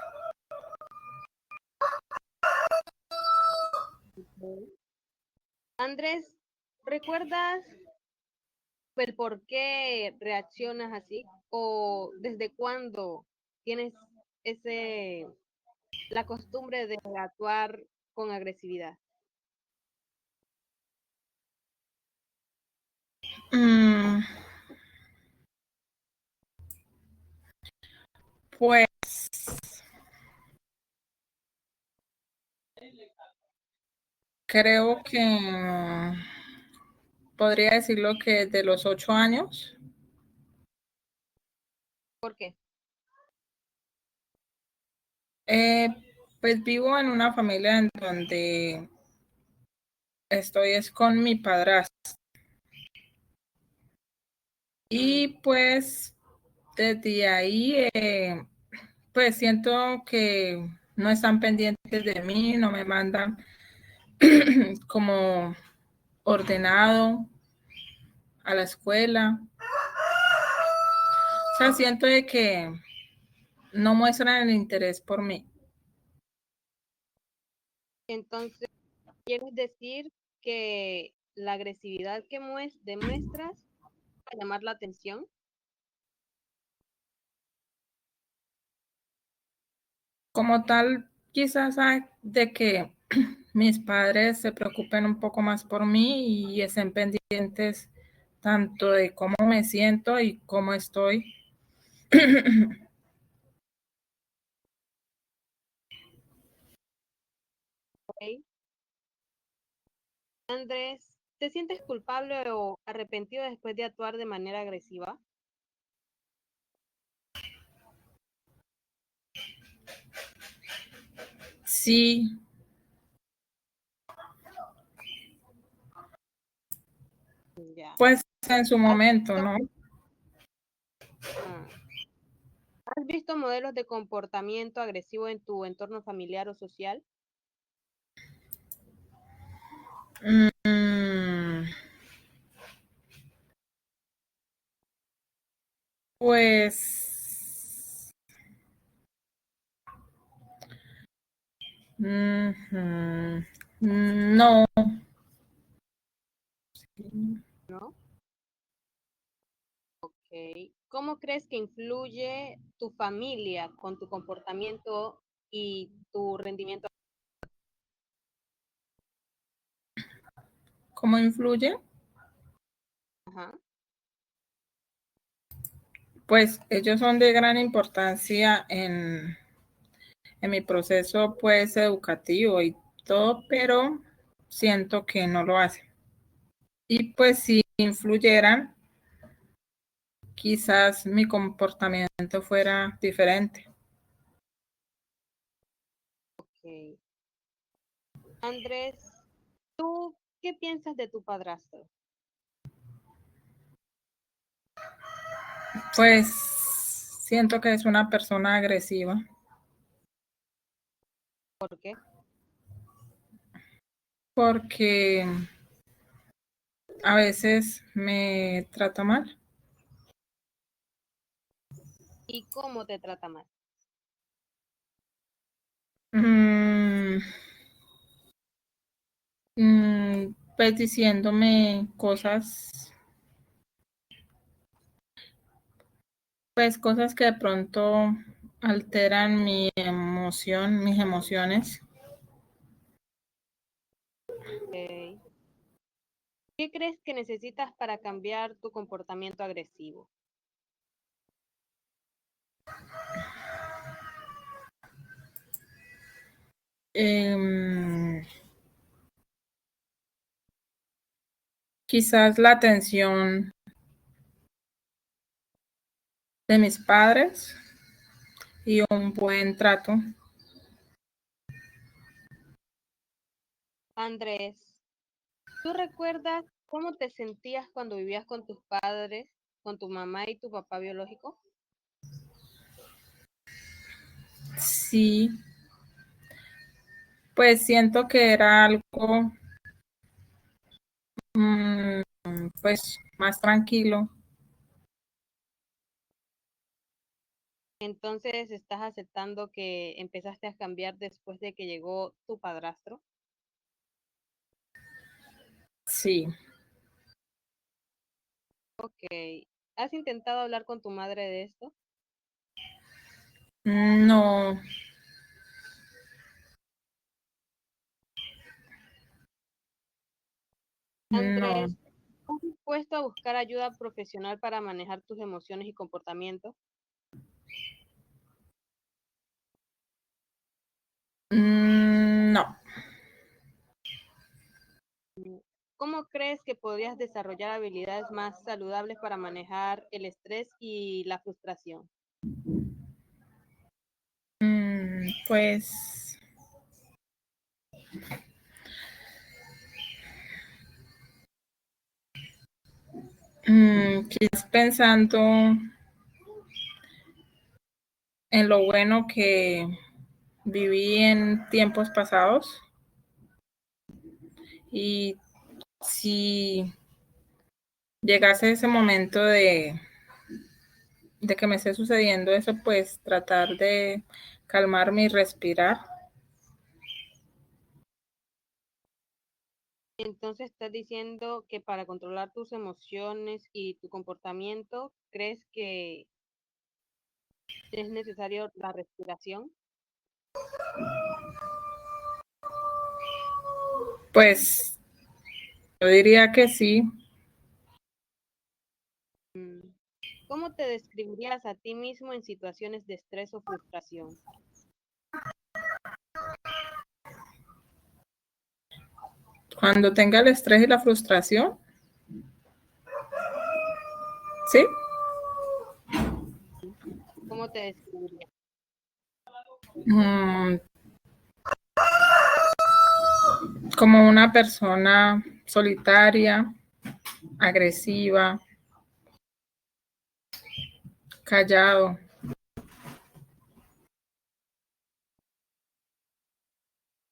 Andrés, ¿recuerdas el por qué reaccionas así? ¿O desde cuándo tienes la costumbre de actuar con agresividad? Pues creo que podría decirlo que de los 8 años. ¿Por qué? Pues vivo en una familia en donde estoy es con mi padrastro. Y pues desde ahí, pues siento que no están pendientes de mí, no me mandan como ordenado a la escuela. O sea, siento de que no muestran el interés por mí. Entonces, ¿quieres decir que la agresividad que demuestras para llamar la atención? Como tal, quizás hay de que mis padres se preocupen un poco más por mí y estén pendientes tanto de cómo me siento y cómo estoy. ¿Ok? Andrés, ¿te sientes culpable o arrepentido después de actuar de manera agresiva? Sí, Ya. pues en su momento, ¿no? Ah. ¿Has visto modelos de comportamiento agresivo en tu entorno familiar o social? Mm, pues ujú, no. ¿No? Ok. ¿Cómo crees que influye tu familia con tu comportamiento y tu rendimiento? ¿Cómo influye? Ajá. Pues ellos son de gran importancia en mi proceso pues educativo y todo, pero siento que no lo hacen. Y pues si influyeran, quizás mi comportamiento fuera diferente. Ok. Andrés, ¿tú qué piensas de tu padrastro? Pues siento que es una persona agresiva ¿Por qué? porque a veces me trata mal. ¿Y cómo te trata mal? Mm, pues diciéndome cosas, pues cosas que de pronto alteran mi emoción, mis emociones. Ok. ¿Qué crees que necesitas para cambiar tu comportamiento agresivo? Em, Quizás la atención de mis padres y un buen trato. Andrés, ¿tú recuerdas cómo te sentías cuando vivías con tus padres, con tu mamá y tu papá biológico? Sí, pues siento que era algo mm, pues más tranquilo. Entonces, ¿estás aceptando que empezaste a cambiar después de que llegó tu padrastro? Sí, Ok. ¿Has intentado hablar con tu madre de esto? no, no, Andrés, ¿estás dispuesto a buscar ayuda profesional para manejar tus emociones y comportamientos? no. ¿Cómo crees que podrías desarrollar habilidades más saludables para manejar el estrés y la frustración? Pues quizás pensando en lo bueno que viví en tiempos pasados y si llegase ese momento de que me esté sucediendo eso, pues tratar de calmarme y respirar. Entonces estás diciendo que para controlar tus emociones y tu comportamiento, ¿crees que es necesario la respiración? Pues yo diría que sí. ¿Cómo te describirías a ti mismo en situaciones de estrés o frustración? Cuando tenga el estrés y la frustración, ¿sí? ¿Cómo te describirías? Como una persona solitaria, agresiva, callado.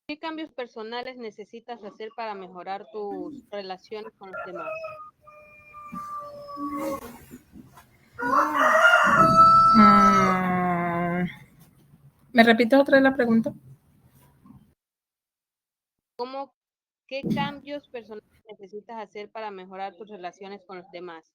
¿Qué cambios personales necesitas hacer para mejorar tus relaciones con los demás? ¿Me repites otra vez la pregunta? ¿Qué cambios personales necesitas hacer para mejorar tus relaciones con los demás?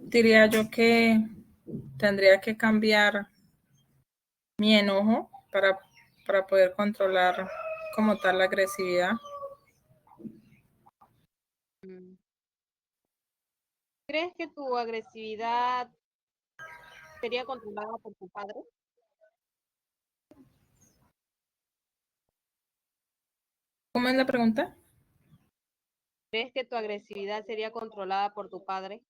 Diría yo que tendría que cambiar mi enojo para poder controlar como tal la agresividad. ¿Crees que tu agresividad sería controlada por tu padre? ¿Cómo es la pregunta? ¿Crees que tu agresividad sería controlada por tu padre?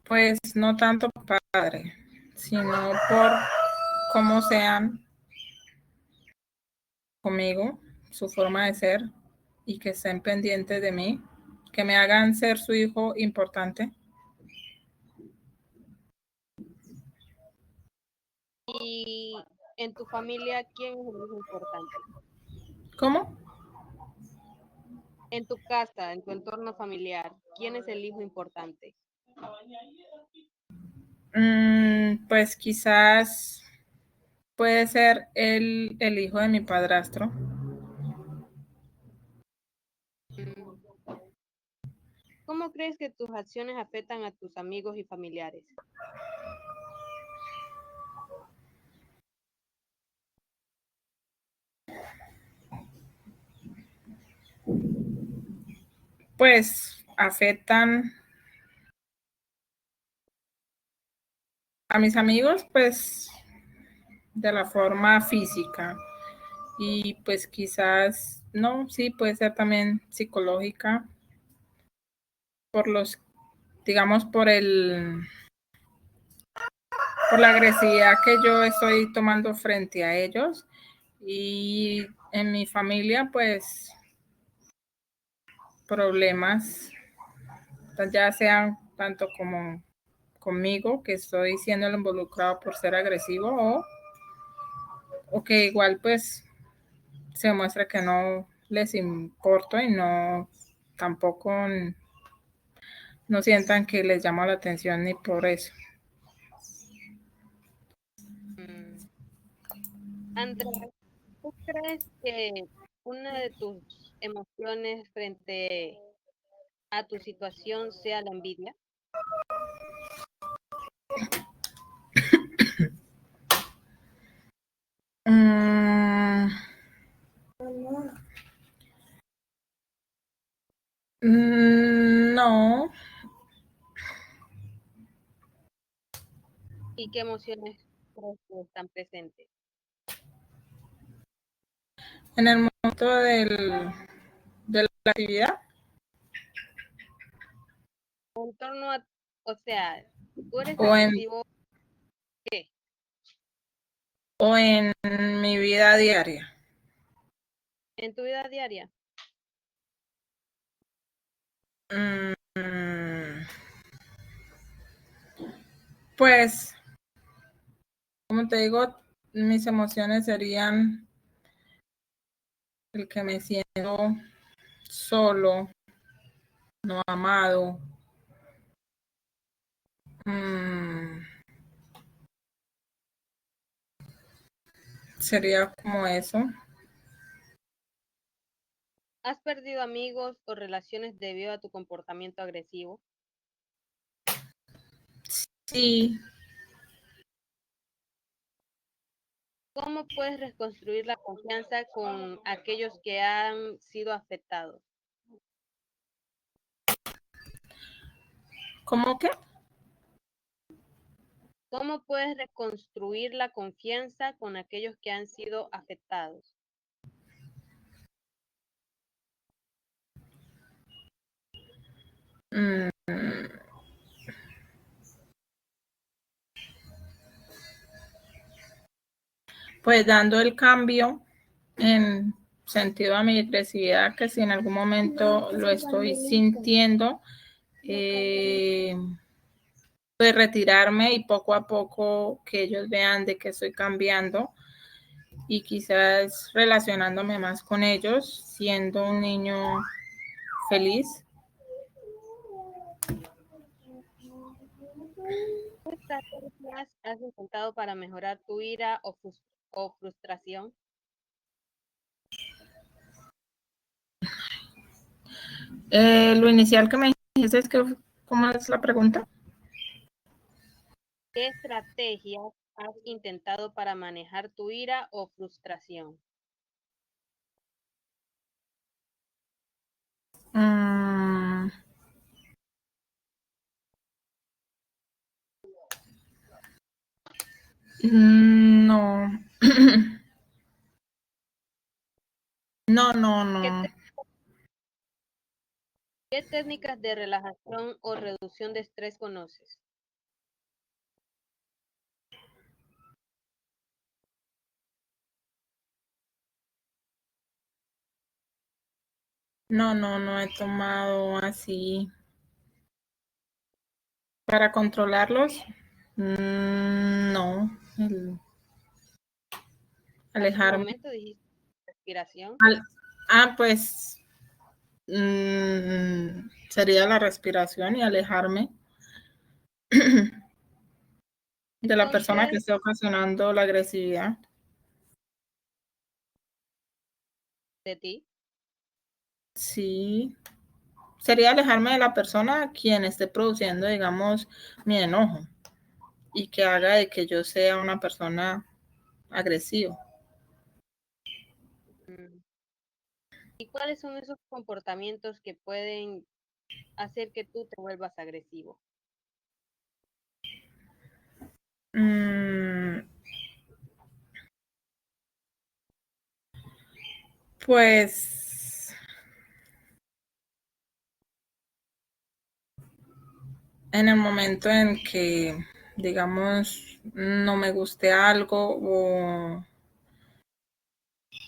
Pues no tanto padre, sino por cómo sean conmigo, su forma de ser y que estén pendientes de mí, que me hagan ser su hijo importante. Y en tu familia, ¿quién es el hijo importante? ¿Cómo? En tu casa, en tu entorno familiar, ¿quién es el hijo importante? Pues quizás puede ser el hijo de mi padrastro. ¿Cómo crees que tus acciones afectan a tus amigos y familiares? Pues afectan a mis amigos, pues de la forma física y pues quizás, no, sí, puede ser también psicológica por los, digamos, por la agresividad que yo estoy tomando frente a ellos y en mi familia, pues problemas, ya sean tanto como conmigo, que estoy siendo el involucrado por ser agresivo o que igual pues se muestra que no les importo y no tampoco no sientan que les llamo la atención ni por eso. Andrea, ¿tú crees que una de tus emociones frente a tu situación sea la envidia? No. ¿Y qué emociones crees que están presentes? En el momento de la actividad. En torno a, o sea, tú eres O en, agresivo, ¿qué? o en mi vida diaria. En tu vida diaria. Pues, como te digo, mis emociones serían el que me siento solo, no amado. Sería como eso. ¿Has perdido amigos o relaciones debido a tu comportamiento agresivo? Sí. ¿Cómo puedes reconstruir la confianza con aquellos que han sido afectados? ¿Cómo qué? ¿Cómo puedes reconstruir la confianza con aquellos que han sido afectados? Mm, Pues dando el cambio en sentido a mi agresividad, que si en algún momento lo estoy sintiendo, pues retirarme y poco a poco que ellos vean de que estoy cambiando y quizás relacionándome más con ellos, siendo un niño feliz. ¿Qué estrategias has intentado para mejorar tu ira o frustración? Lo inicial que me dijiste es que, ¿cómo es la pregunta? ¿Qué estrategias has intentado para manejar tu ira o frustración? No. No. ¿Qué técnicas de relajación o reducción de estrés conoces? No he tomado así. Para controlarlos, no. Hace un Alejarme. momento dijiste respiración. Pues sería la respiración y alejarme de la persona que Entonces, esté ocasionando la agresividad. de ti. Sí, sería alejarme de la persona quien esté produciendo, digamos, mi enojo y que haga de que yo sea una persona agresiva. ¿Y cuáles son esos comportamientos que pueden hacer que tú te vuelvas agresivo? Pues en el momento en que, digamos, no me guste algo o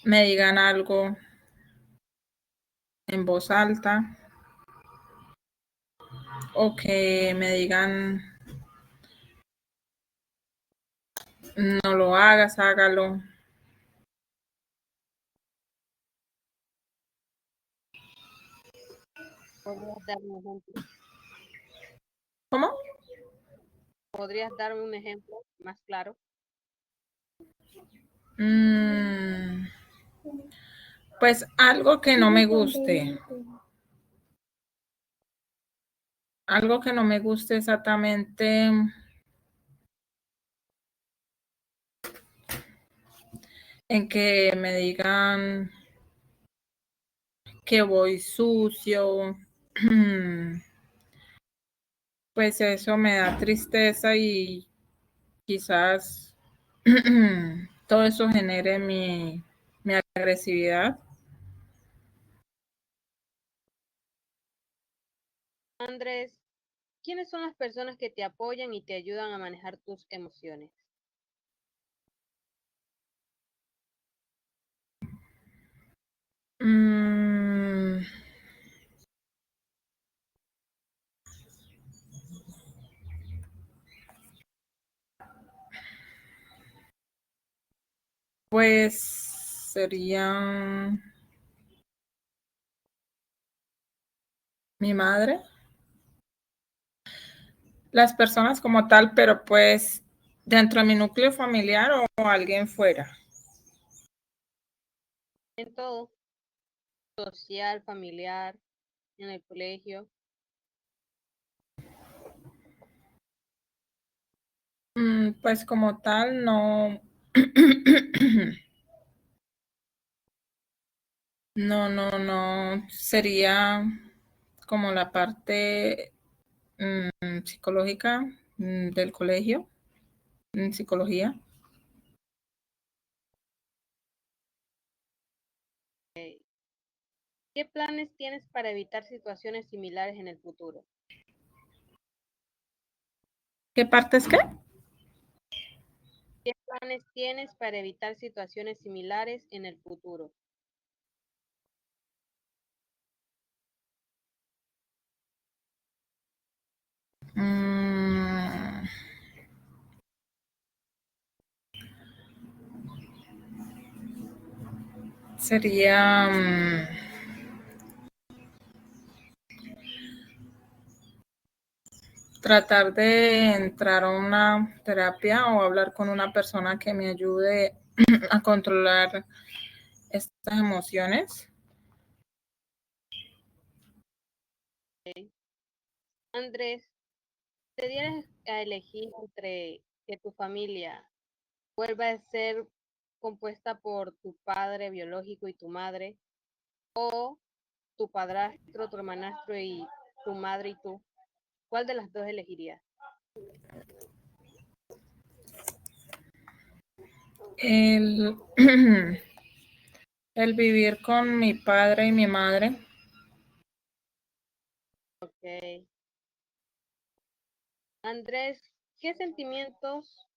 me digan algo en voz alta o que me digan no lo hagas, hágalo. ¿Podrías darme un ejemplo? ¿Cómo? ¿Podrías darme un ejemplo más claro? Pues algo que no me guste. Algo que no me guste exactamente. en que me digan que voy sucio, pues eso me da tristeza y quizás todo eso genere mi agresividad. Andrés, ¿quiénes son las personas que te apoyan y te ayudan a manejar tus emociones? Mm, pues serían mi madre, las personas como tal, pero pues dentro de mi núcleo familiar o alguien fuera. En todo, social, familiar, en el colegio. Pues como tal, no. No. Sería como la parte psicológica del colegio, psicología. ¿Qué planes tienes para evitar situaciones similares en el futuro? ¿Qué partes qué? ¿Qué planes tienes para evitar situaciones similares en el futuro? Mm, sería tratar de entrar a una terapia o hablar con una persona que me ayude a controlar estas emociones. Andrés, te dieras a elegir entre que tu familia vuelva a ser compuesta por tu padre biológico y tu madre, o tu padrastro, tu hermanastro y tu madre y tú, ¿cuál de las dos elegirías? El, el vivir con mi padre y mi madre. Ok. Andrés, ¿qué sentimientos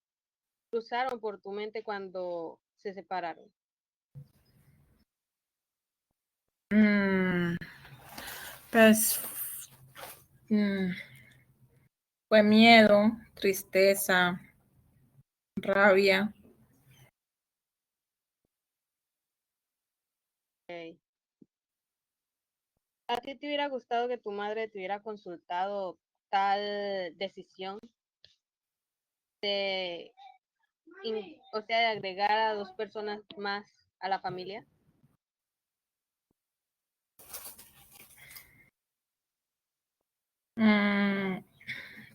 cruzaron por tu mente cuando se separaron? Pues fue miedo, tristeza, rabia. Ok. ¿A ti te hubiera gustado que tu madre te hubiera consultado tal decisión de, o sea, de agregar a 2 personas más a la familia?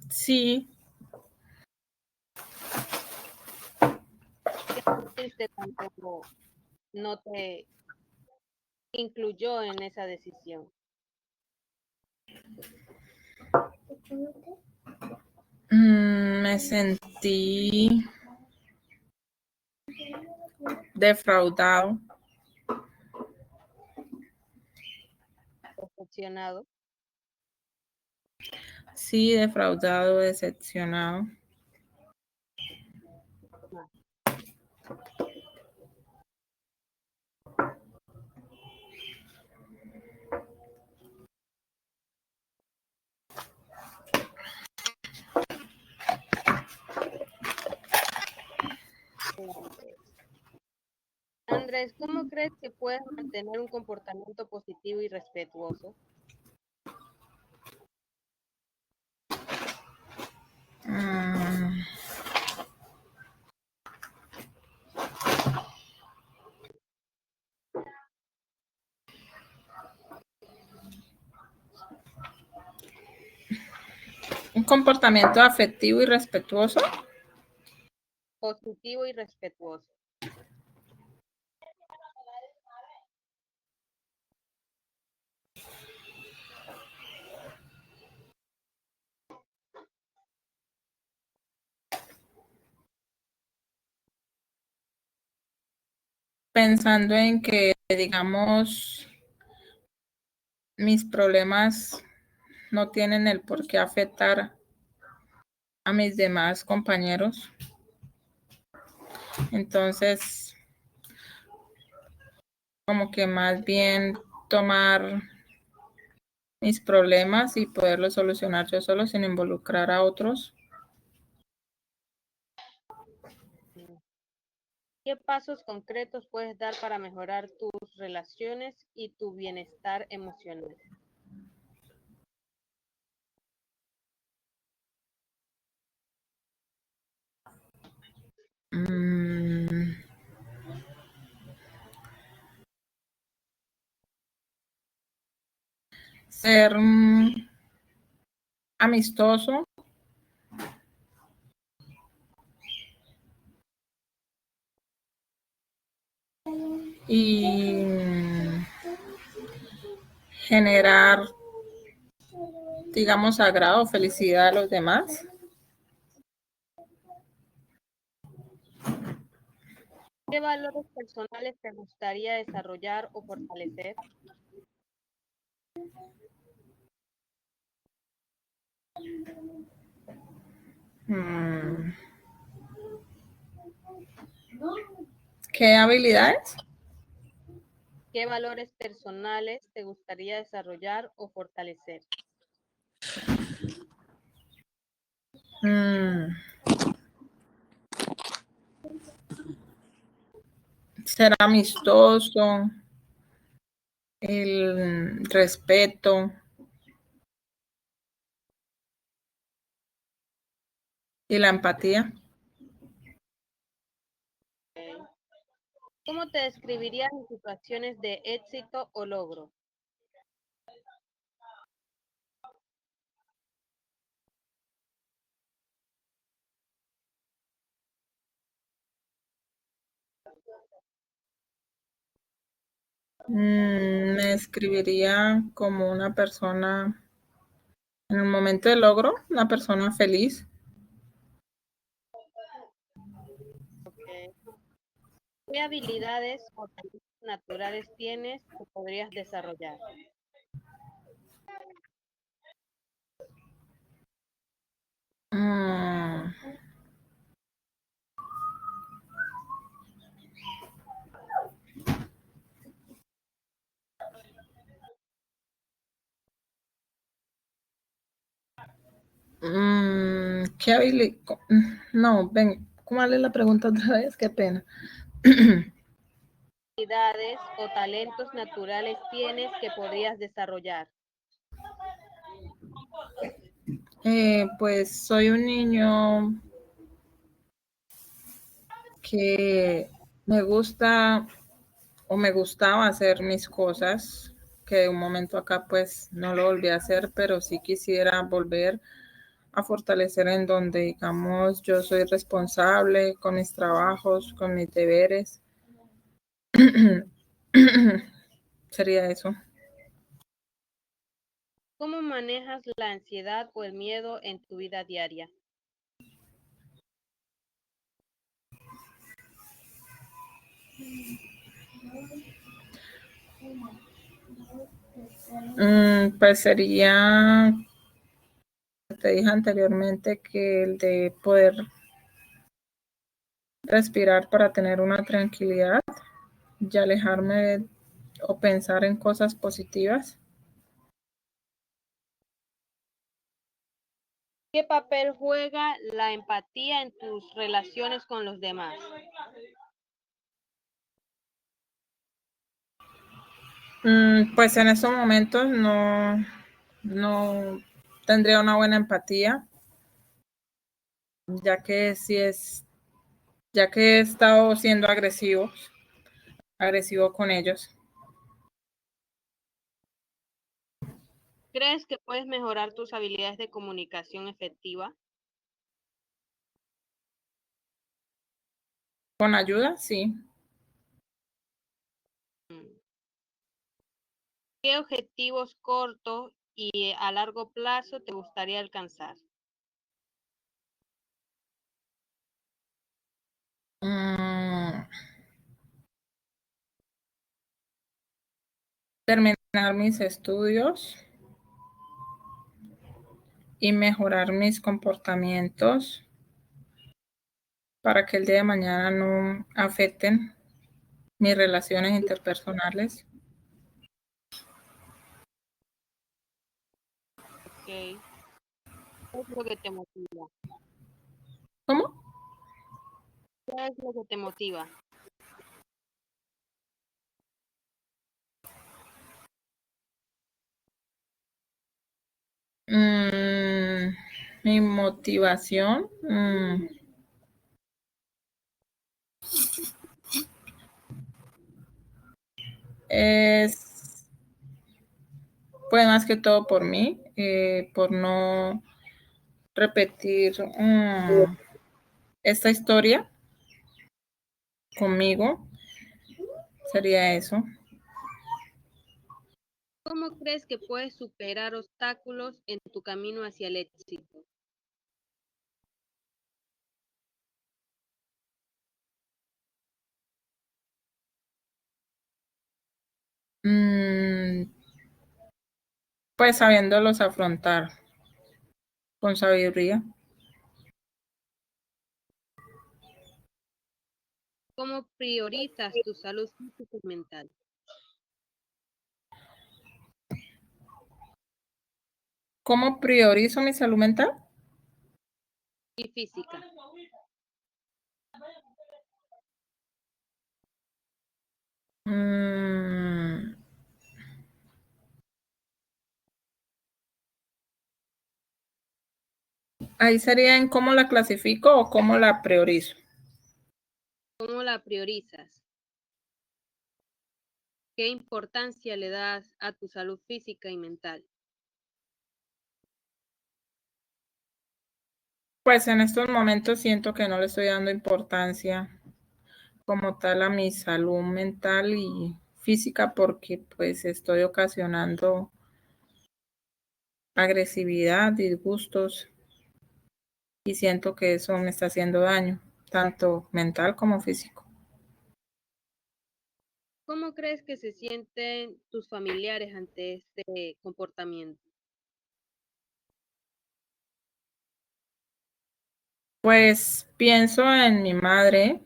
Sí, ¿Qué sentiste cuando no te incluyó en esa decisión? me sentí defraudado. Decepcionado. Sí, defraudado, decepcionado. Andrés, ¿cómo crees que puedes mantener un comportamiento positivo y respetuoso? Mm, un comportamiento afectivo y respetuoso. Positivo y respetuoso. pensando en que, digamos, mis problemas no tienen el por qué afectar a mis demás compañeros. Entonces, como que más bien tomar mis problemas y poderlos solucionar yo solo sin involucrar a otros. ¿Qué pasos concretos puedes dar para mejorar tus relaciones y tu bienestar emocional? Ser amistoso. Y generar, digamos, agrado, felicidad a los demás. ¿Qué valores personales te gustaría desarrollar o fortalecer? ¿Qué habilidades? ¿Qué valores personales te gustaría desarrollar o fortalecer? Ser amistoso, el respeto y la empatía. ¿Cómo te describirías en situaciones de éxito o logro? Me describiría como una persona, en el momento del logro, una persona feliz. Okay. ¿Qué habilidades o talentos naturales tienes que podrías desarrollar? ¿Qué habilidad? No, ven, ¿cómo es la pregunta otra vez? Qué pena. ¿Habilidades o talentos naturales tienes que podrías desarrollar? Pues soy un niño que me gusta o me gustaba hacer mis cosas, que de un momento acá pues no lo volví a hacer, pero sí quisiera volver a fortalecer en donde, digamos, yo soy responsable con mis trabajos, con mis deberes. Sería eso. ¿Cómo manejas la ansiedad o el miedo en tu vida diaria? Pues sería, te dije anteriormente, que el de poder respirar para tener una tranquilidad y alejarme o pensar en cosas positivas. ¿Qué papel juega la empatía en tus relaciones con los demás? Pues en estos momentos no tendría una buena empatía, ya que ya que he estado siendo agresivo con ellos. ¿Crees que puedes mejorar tus habilidades de comunicación efectiva? Con ayuda, sí. ¿Qué objetivos cortos y a largo plazo te gustaría alcanzar? terminar mis estudios y mejorar mis comportamientos para que el día de mañana no afecten mis relaciones interpersonales. Ok. ¿Qué es lo que te motiva? ¿Cómo? ¿Qué es lo que te motiva? Mi motivación. Es, pues más que todo por mí, por no repetir esta historia conmigo, sería eso. ¿Cómo crees que puedes superar obstáculos en tu camino hacia el éxito? Pues sabiéndolos afrontar con sabiduría. ¿Cómo priorizas tu salud física y mental ¿Cómo priorizo mi salud mental? y física? Ahí sería en cómo la clasifico o cómo la priorizo. ¿Cómo la priorizas? ¿Qué importancia le das a tu salud física y mental? Pues en estos momentos siento que no le estoy dando importancia como tal a mi salud mental y física porque pues estoy ocasionando agresividad, disgustos y siento que eso me está haciendo daño, tanto mental como físico. ¿Cómo crees que se sienten tus familiares ante este comportamiento? Pues pienso en mi madre,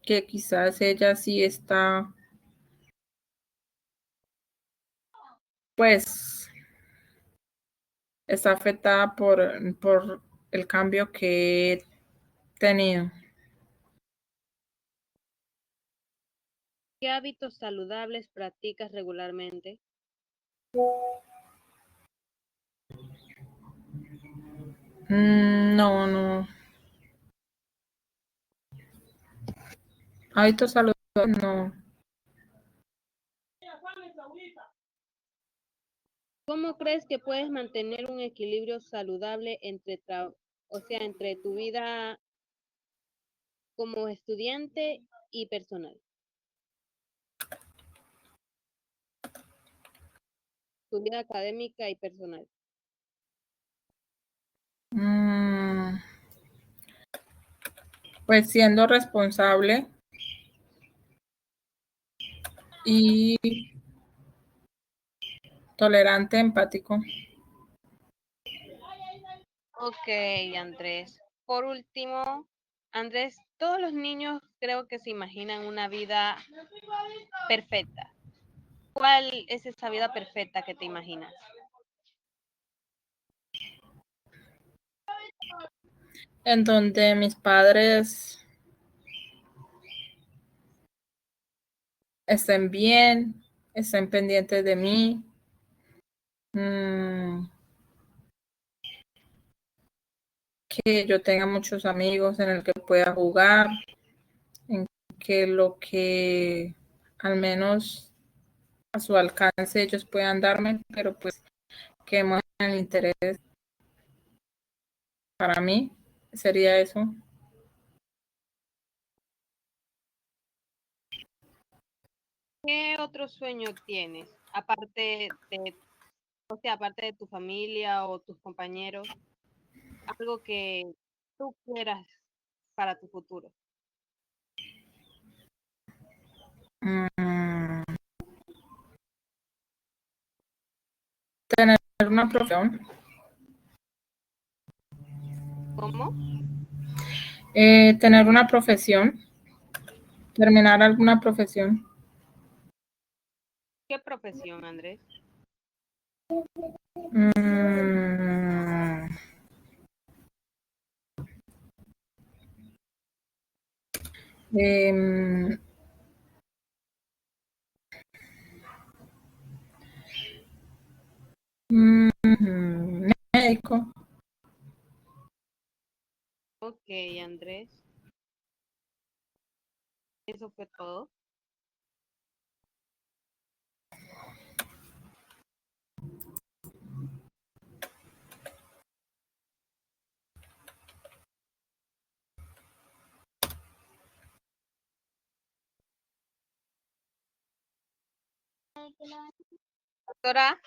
que quizás ella sí está, pues, está afectada por el cambio que he tenido. ¿Qué hábitos saludables practicas regularmente? No. Hábitos saludables, no. ¿Cómo crees que puedes mantener un equilibrio saludable entre tu vida como estudiante y personal? Tu vida académica y personal. Pues siendo responsable y tolerante, empático. Ok, Andrés. Por último, Andrés, todos los niños creo que se imaginan una vida perfecta. ¿Cuál es esa vida perfecta que te imaginas? En donde mis padres estén bien, estén pendientes de mí, que yo tenga muchos amigos en el que pueda jugar, en que lo que al menos a su alcance ellos puedan darme, pero pues que muestren el interés para mí, sería eso. ¿Qué otro sueño tienes? Aparte de tu familia o tus compañeros, algo que tú quieras para tu futuro. Mm, una profesión. ¿Cómo? Tener una profesión. Terminar alguna profesión. ¿Qué profesión, Andrés? Mm, em, médico. Ok, Andrés. Eso fue todo. Doctora,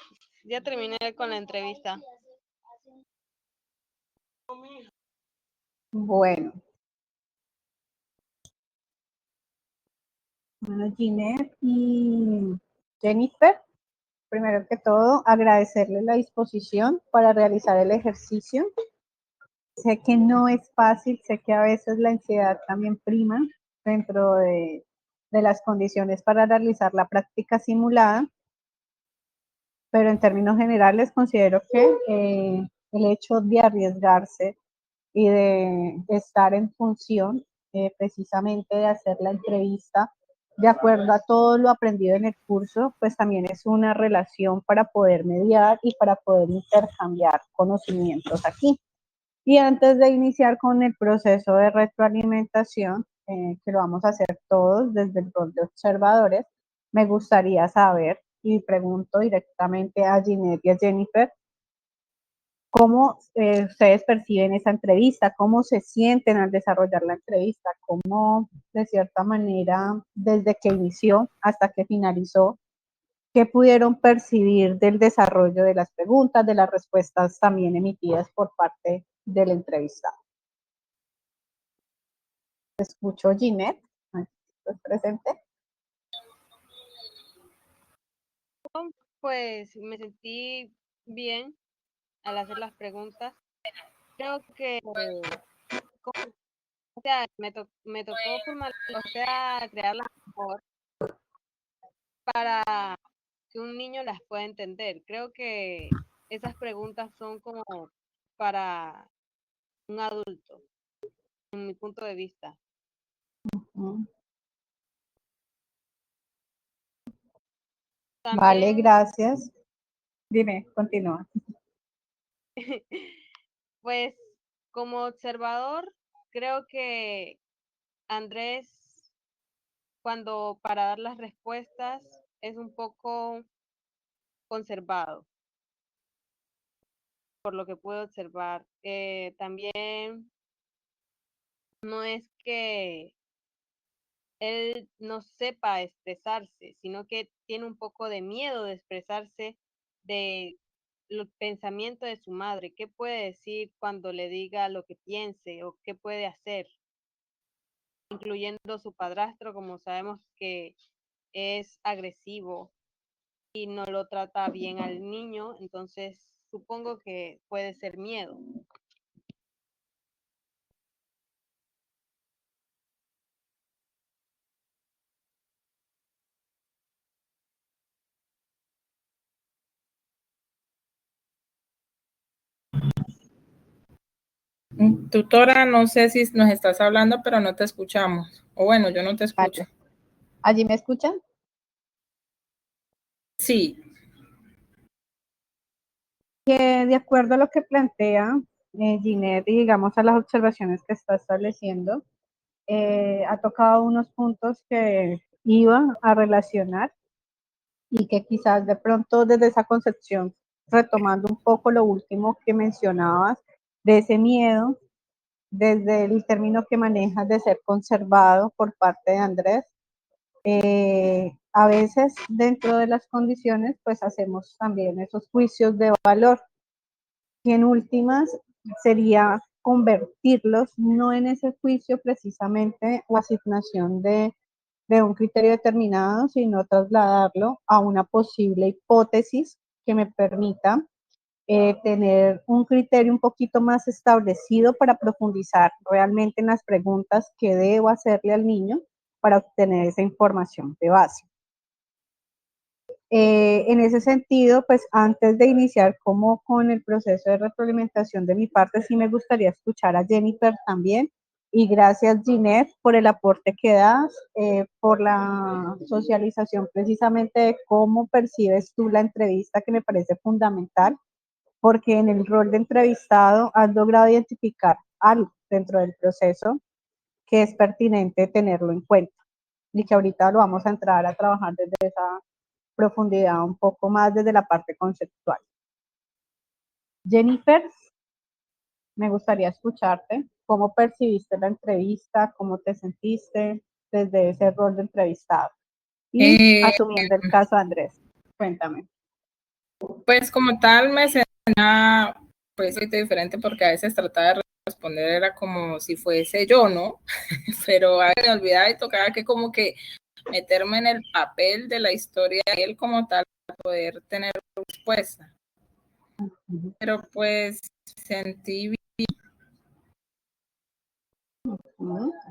ya terminé con la entrevista. Bueno, Ginette y Jennifer, primero que todo, agradecerles la disposición para realizar el ejercicio. Sé que no es fácil, sé que a veces la ansiedad también prima dentro de las condiciones para realizar la práctica simulada, pero en términos generales considero que el hecho de arriesgarse y de estar en función precisamente de hacer la entrevista de acuerdo a todo lo aprendido en el curso, pues también es una relación para poder mediar y para poder intercambiar conocimientos aquí. Y antes de iniciar con el proceso de retroalimentación, que lo vamos a hacer todos desde el rol de observadores, me gustaría saber, y pregunto directamente a Ginette y a Jennifer, ¿cómo ustedes perciben esa entrevista? ¿Cómo se sienten al desarrollar la entrevista? ¿Cómo, de cierta manera, desde que inició hasta que finalizó, qué pudieron percibir del desarrollo de las preguntas, de las respuestas también emitidas por parte del entrevistado? Te escucho, Ginette. ¿Estás presente? Pues me sentí bien al hacer las preguntas. Creo que, o sea, me tocó formar, o sea, crearla mejor para que un niño las pueda entender. Creo que esas preguntas son como para un adulto, en mi punto de vista. Vale, También, gracias. Dime, continúa. pues, como observador, creo que Andrés, cuando para dar las respuestas, es un poco conservado, por lo que puedo observar. También no es que él no sepa expresarse, sino que tiene un poco de miedo de expresarse de los pensamientos de su madre. ¿Qué puede decir cuando le diga lo que piense o qué puede hacer? Incluyendo su padrastro, como sabemos que es agresivo y no lo trata bien al niño, entonces supongo que puede ser miedo. Tutora, no sé si nos estás hablando, pero no te escuchamos. O bueno, yo no te escucho. Vale. ¿Allí me escuchan? Sí. Que de acuerdo a lo que plantea Ginette y digamos a las observaciones que está estableciendo, ha tocado unos puntos que iba a relacionar y que quizás de pronto desde esa concepción, retomando un poco lo último que mencionabas, de ese miedo, desde el término que manejas de ser conservado por parte de Andrés, a veces dentro de las condiciones pues hacemos también esos juicios de valor que en últimas sería convertirlos no en ese juicio precisamente o asignación de un criterio determinado, sino trasladarlo a una posible hipótesis que me permita tener un criterio un poquito más establecido para profundizar realmente en las preguntas que debo hacerle al niño para obtener esa información de base. En ese sentido, pues antes de iniciar como con el proceso de retroalimentación de mi parte, sí me gustaría escuchar a Jennifer también. Y gracias, Ginette, por el aporte que das, por la socialización precisamente de cómo percibes tú la entrevista, que me parece fundamental, porque en el rol de entrevistado has logrado identificar algo dentro del proceso que es pertinente tenerlo en cuenta y que ahorita lo vamos a entrar a trabajar desde esa profundidad un poco más desde la parte conceptual. Jennifer, me gustaría escucharte. ¿Cómo percibiste la entrevista? ¿Cómo te sentiste desde ese rol de entrevistado? Y asumiendo el caso de Andrés, cuéntame. Pues como tal me sentía pues diferente porque a veces trataba de responder era como si fuese yo, ¿no? Pero a veces me olvidaba y tocaba que como que meterme en el papel de la historia de él como tal para poder tener respuesta. Pero pues sentí bien.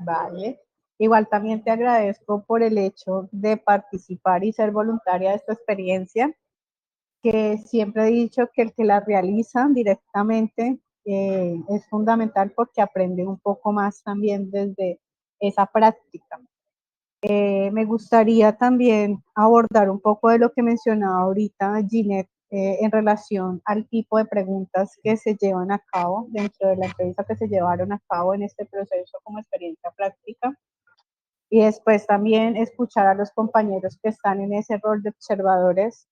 Vale. Igual también te agradezco por el hecho de participar y ser voluntaria de esta experiencia, que siempre he dicho que el que la realiza directamente es fundamental porque aprende un poco más también desde esa práctica. Me gustaría también abordar un poco de lo que mencionaba ahorita Ginette en relación al tipo de preguntas que se llevan a cabo dentro de la entrevista que se llevaron a cabo en este proceso como experiencia práctica. Y después también escuchar a los compañeros que están en ese rol de observadores.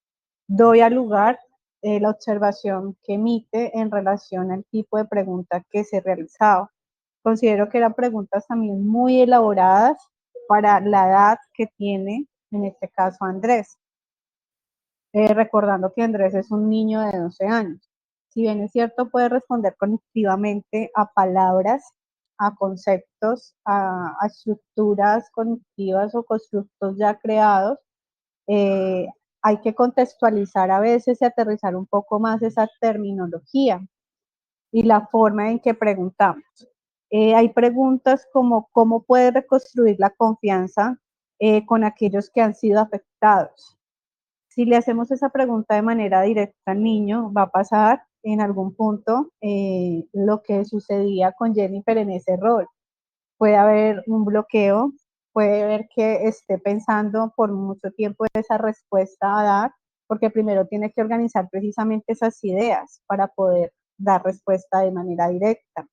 Doy al lugar la observación que emite en relación al tipo de pregunta que se realizaba. Considero que eran preguntas también muy elaboradas para la edad que tiene, en este caso, Andrés. Recordando que Andrés es un niño de 12 años. Si bien es cierto, puede responder cognitivamente a palabras, a conceptos, a estructuras cognitivas o constructos ya creados, hay que contextualizar a veces y aterrizar un poco más esa terminología y la forma en que preguntamos. Hay preguntas como ¿cómo puede reconstruir la confianza con aquellos que han sido afectados? Si le hacemos esa pregunta de manera directa al niño, va a pasar en algún punto lo que sucedía con Jennifer en ese rol. Puede haber un bloqueo, puede haber que esté pensando por mucho tiempo esa respuesta a dar, porque primero tiene que organizar precisamente esas ideas para poder dar respuesta de manera directa.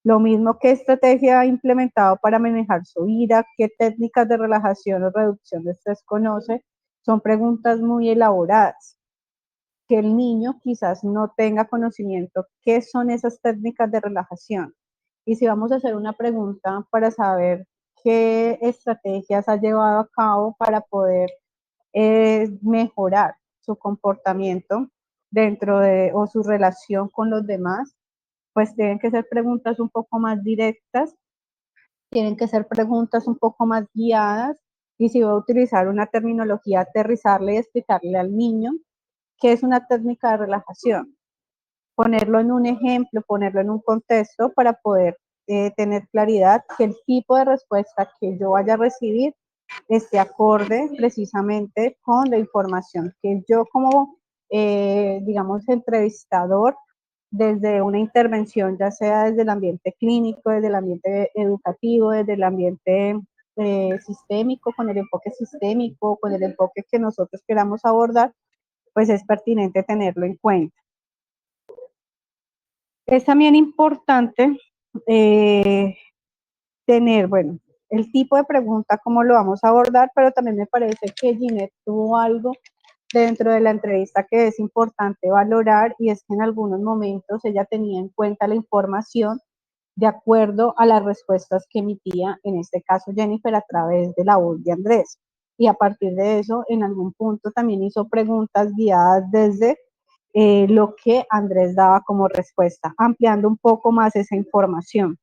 Lo mismo que estrategia ha implementado para manejar su ira, qué técnicas de relajación o reducción de estrés conoce, son preguntas muy elaboradas, que el niño quizás no tenga conocimiento qué son esas técnicas de relajación. Y si vamos a hacer una pregunta para saber qué estrategias ha llevado a cabo para poder mejorar su comportamiento dentro de o su relación con los demás, pues tienen que ser preguntas un poco más directas, tienen que ser preguntas un poco más guiadas, y si voy a utilizar una terminología, aterrizarle y explicarle al niño qué es una técnica de relajación, ponerlo en un ejemplo, ponerlo en un contexto para poder tener claridad que el tipo de respuesta que yo vaya a recibir esté acorde precisamente con la información que yo como, digamos, entrevistador, desde una intervención, ya sea desde el ambiente clínico, desde el ambiente educativo, desde el ambiente sistémico, con el enfoque sistémico, con el enfoque que nosotros queramos abordar, pues es pertinente tenerlo en cuenta. Es también importante tener, bueno, el tipo de pregunta, cómo lo vamos a abordar, pero también me parece que Ginette tuvo algo dentro de la entrevista que es importante valorar, y es que en algunos momentos ella tenía en cuenta la información de acuerdo a las respuestas que emitía, en este caso Jennifer, a través de la voz de Andrés. Y a partir de eso, en algún punto también hizo preguntas guiadas desde lo que Andrés daba como respuesta, ampliando un poco más esa información.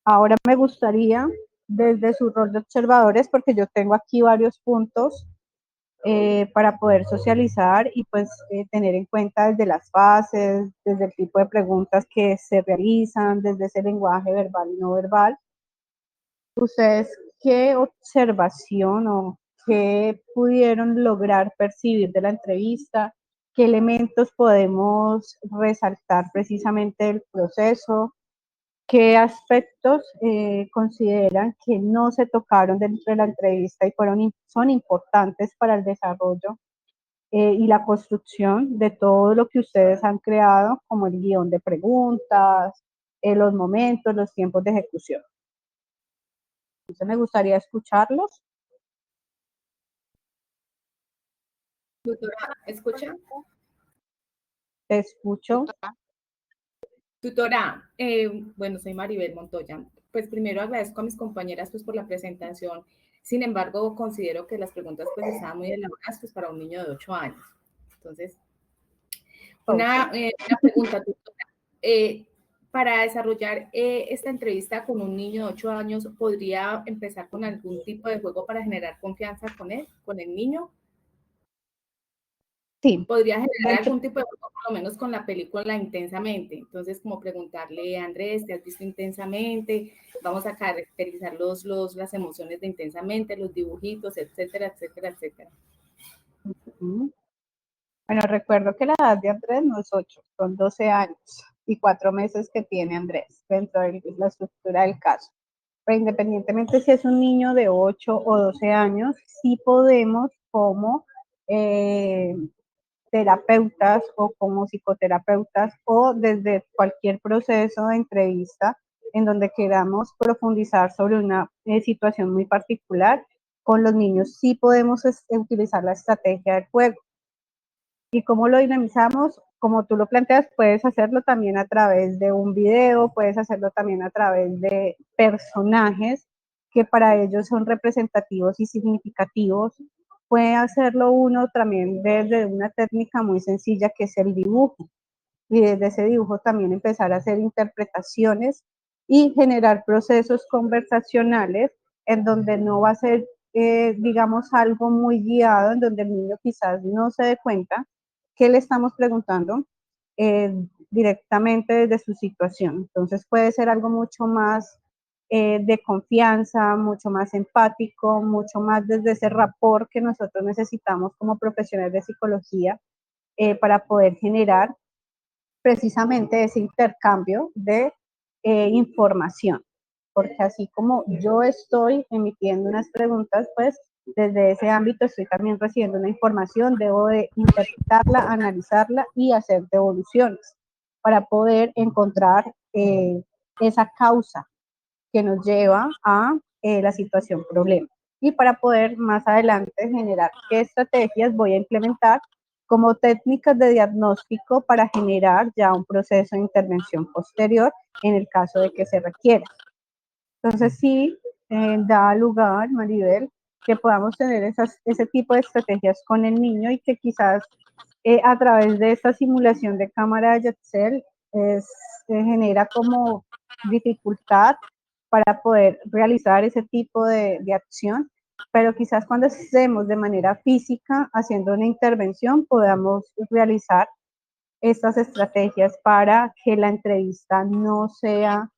Ahora me gustaría, desde su rol de observadores, porque yo tengo aquí varios puntos para poder socializar y pues tener en cuenta desde las fases, desde el tipo de preguntas que se realizan, desde ese lenguaje verbal y no verbal. ¿Ustedes qué observación o qué pudieron lograr percibir de la entrevista? ¿Qué elementos podemos resaltar precisamente del proceso? ¿Qué aspectos consideran que no se tocaron dentro de la entrevista y son importantes para el desarrollo y la construcción de todo lo que ustedes han creado, como el guión de preguntas, los momentos, los tiempos de ejecución? Entonces me gustaría escucharlos. Tutora, ¿escucha? Te escucho. Tutora, bueno, soy Maribel Montoya. Pues primero agradezco a mis compañeras pues por la presentación. Sin embargo, considero que las preguntas pues estaban muy elaboradas pues, para un niño de 8 años. Entonces, una pregunta, tutora. Para desarrollar esta entrevista con un niño de 8 años, ¿podría empezar con algún tipo de juego para generar confianza con él, con el niño? Sí. Podría generar algún tipo de juego, por lo menos con la película Intensamente. Entonces, como preguntarle, Andrés, ¿te has visto Intensamente? Vamos a caracterizar las emociones de Intensamente, los dibujitos, etcétera, etcétera, etcétera. Bueno, recuerdo que la edad de Andrés no es 8, son 12 años y 4 meses que tiene Andrés dentro de la estructura del caso. Pero independientemente si es un niño de 8 o 12 años, sí podemos como terapeutas o como psicoterapeutas o desde cualquier proceso de entrevista en donde queramos profundizar sobre una situación muy particular, con los niños sí podemos utilizar la estrategia del juego. ¿Y cómo lo dinamizamos? Como tú lo planteas, puedes hacerlo también a través de un video, puedes hacerlo también a través de personajes que para ellos son representativos y significativos. Puede hacerlo uno también desde una técnica muy sencilla que es el dibujo. Y desde ese dibujo también empezar a hacer interpretaciones y generar procesos conversacionales en donde no va a ser, digamos, algo muy guiado, en donde el niño quizás no se dé cuenta qué le estamos preguntando directamente desde su situación. Entonces puede ser algo mucho más de confianza, mucho más empático, mucho más desde ese rapport que nosotros necesitamos como profesionales de psicología para poder generar precisamente ese intercambio de información. Porque así como yo estoy emitiendo unas preguntas, pues desde ese ámbito estoy también recibiendo una información, debo de interpretarla, analizarla y hacer devoluciones para poder encontrar esa causa que nos lleva a la situación problema. Y para poder más adelante generar qué estrategias voy a implementar como técnicas de diagnóstico para generar ya un proceso de intervención posterior en el caso de que se requiera. Entonces sí, da lugar, Maribel, que podamos tener ese tipo de estrategias con el niño y que quizás a través de esta simulación de cámara de Excel genera como dificultad para poder realizar ese tipo de acción, pero quizás cuando estemos de manera física haciendo una intervención podamos realizar estas estrategias para que la entrevista no sea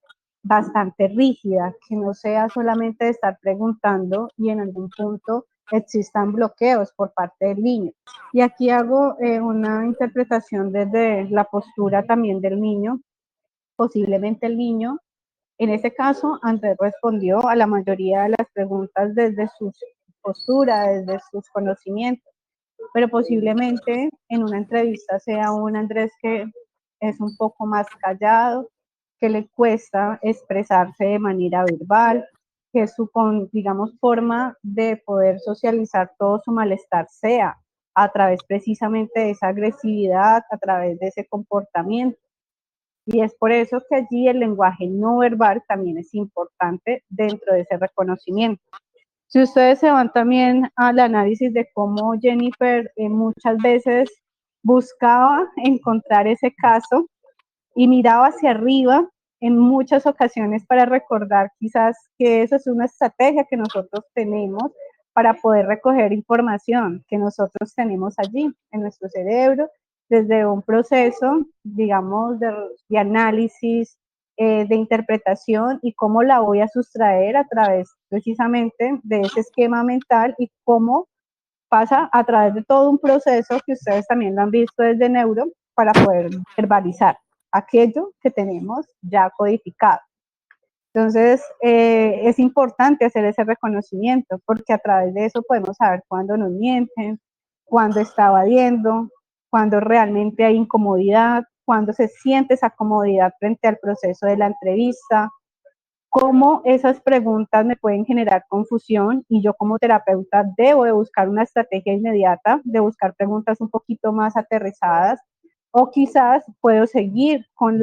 bastante rígida, que no sea solamente de estar preguntando y en algún punto existan bloqueos por parte del niño. Y aquí hago una interpretación desde la postura también del niño. Posiblemente el niño, en ese caso, Andrés respondió a la mayoría de las preguntas desde su postura, desde sus conocimientos, pero posiblemente en una entrevista sea un Andrés que es un poco más callado, que le cuesta expresarse de manera verbal, que su, digamos, forma de poder socializar todo su malestar sea a través precisamente de esa agresividad, a través de ese comportamiento. Y es por eso que allí el lenguaje no verbal también es importante dentro de ese reconocimiento. Si ustedes se van también al análisis de cómo Jennifer muchas veces buscaba encontrar ese caso y miraba hacia arriba en muchas ocasiones para recordar quizás que esa es una estrategia que nosotros tenemos para poder recoger información que nosotros tenemos allí en nuestro cerebro, desde un proceso, digamos, de análisis, de interpretación y cómo la voy a sustraer a través precisamente de ese esquema mental y cómo pasa a través de todo un proceso que ustedes también lo han visto desde Neuro para poder verbalizar aquello que tenemos ya codificado. Entonces, es importante hacer ese reconocimiento porque a través de eso podemos saber cuándo nos mienten, cuándo está evadiendo, cuándo realmente hay incomodidad, cuándo se siente esa comodidad frente al proceso de la entrevista, cómo esas preguntas me pueden generar confusión y yo como terapeuta debo de buscar una estrategia inmediata, de buscar preguntas un poquito más aterrizadas o quizás puedo seguir con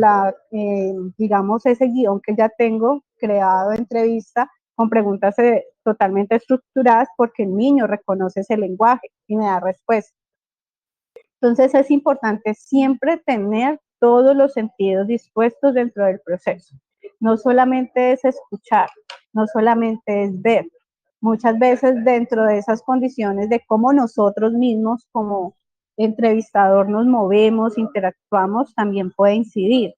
digamos, ese guión que ya tengo creado de entrevista con preguntas totalmente estructuradas porque el niño reconoce ese lenguaje y me da respuesta. Entonces es importante siempre tener todos los sentidos dispuestos dentro del proceso. No solamente es escuchar, no solamente es ver. Muchas veces dentro de esas condiciones de cómo nosotros mismos como entrevistador nos movemos, interactuamos, también puede incidir.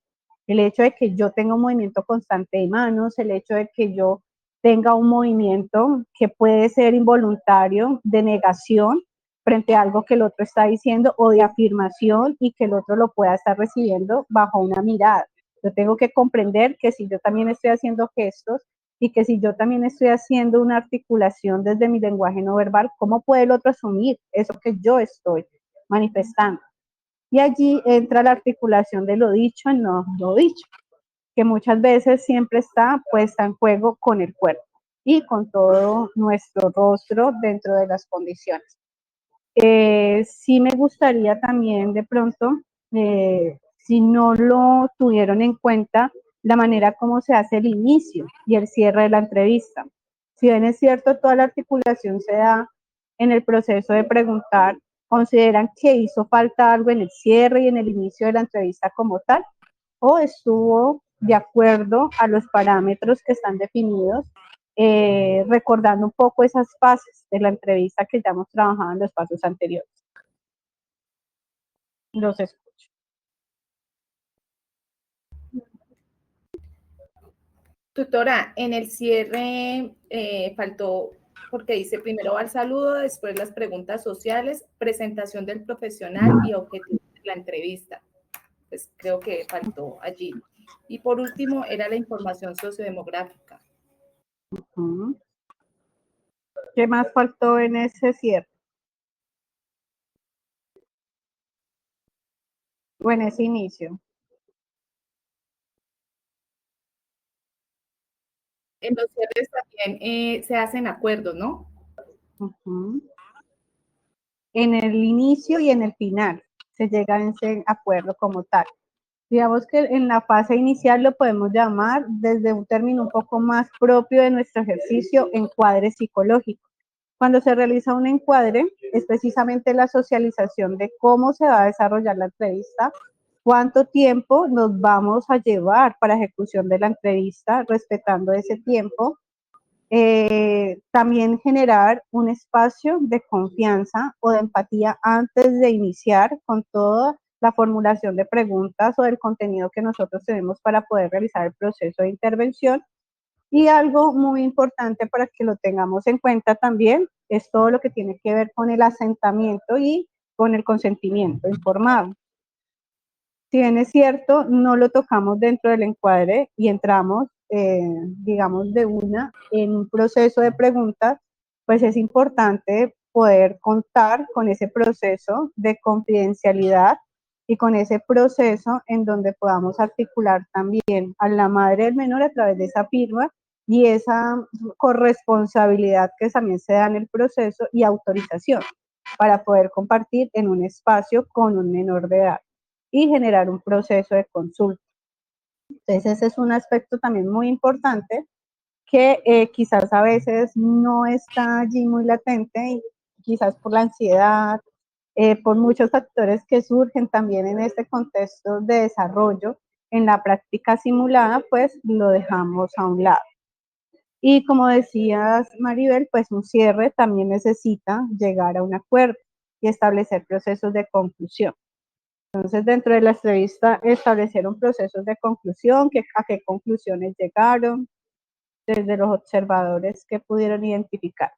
El hecho de que yo tenga un movimiento constante de manos, el hecho de que yo tenga un movimiento que puede ser involuntario de negación frente a algo que el otro está diciendo o de afirmación y que el otro lo pueda estar recibiendo bajo una mirada. Yo tengo que comprender que si yo también estoy haciendo gestos y que si yo también estoy haciendo una articulación desde mi lenguaje no verbal, ¿cómo puede el otro asumir eso que yo estoy manifestando? Y allí entra la articulación de lo dicho y no lo dicho, que muchas veces siempre está puesta en juego con el cuerpo y con todo nuestro rostro dentro de las condiciones. Sí me gustaría también de pronto, si no lo tuvieron en cuenta, la manera como se hace el inicio y el cierre de la entrevista. Si bien es cierto, toda la articulación se da en el proceso de preguntar, ¿consideran que hizo falta algo en el cierre y en el inicio de la entrevista como tal? ¿O estuvo de acuerdo a los parámetros que están definidos, recordando un poco esas fases de la entrevista que ya hemos trabajado en los pasos anteriores? Los escucho. Tutora, en el cierre faltó, porque dice primero va el saludo, después las preguntas sociales, presentación del profesional y objetivos de la entrevista. Pues creo que faltó allí. Y por último era la información sociodemográfica. ¿Qué más faltó en ese cierre? O en ese inicio. En los cierres también se hacen acuerdos, ¿no? En el inicio y en el final se llega a ese acuerdo como tal. Digamos que en la fase inicial lo podemos llamar desde un término un poco más propio de nuestro ejercicio, encuadre psicológico. Cuando se realiza un encuadre, es precisamente la socialización de cómo se va a desarrollar la entrevista, cuánto tiempo nos vamos a llevar para ejecución de la entrevista, respetando ese tiempo. También generar un espacio de confianza o de empatía antes de iniciar con toda la formulación de preguntas o del contenido que nosotros tenemos para poder realizar el proceso de intervención. Y algo muy importante para que lo tengamos en cuenta también es todo lo que tiene que ver con el asentamiento y con el consentimiento informado. Si bien es cierto, no lo tocamos dentro del encuadre y entramos, digamos, de una en un proceso de preguntas, pues es importante poder contar con ese proceso de confidencialidad y con ese proceso en donde podamos articular también a la madre del menor a través de esa firma y esa corresponsabilidad que también se da en el proceso y autorización para poder compartir en un espacio con un menor de edad y generar un proceso de consulta. Entonces ese es un aspecto también muy importante que quizás a veces no está allí muy latente y quizás por la ansiedad, por muchos factores que surgen también en este contexto de desarrollo en la práctica simulada, pues lo dejamos a un lado. Y como decías, Maribel, pues un cierre también necesita llegar a un acuerdo y establecer procesos de conclusión. Entonces, dentro de la entrevista, establecieron procesos de conclusión, a qué conclusiones llegaron, desde los observadores que pudieron identificar.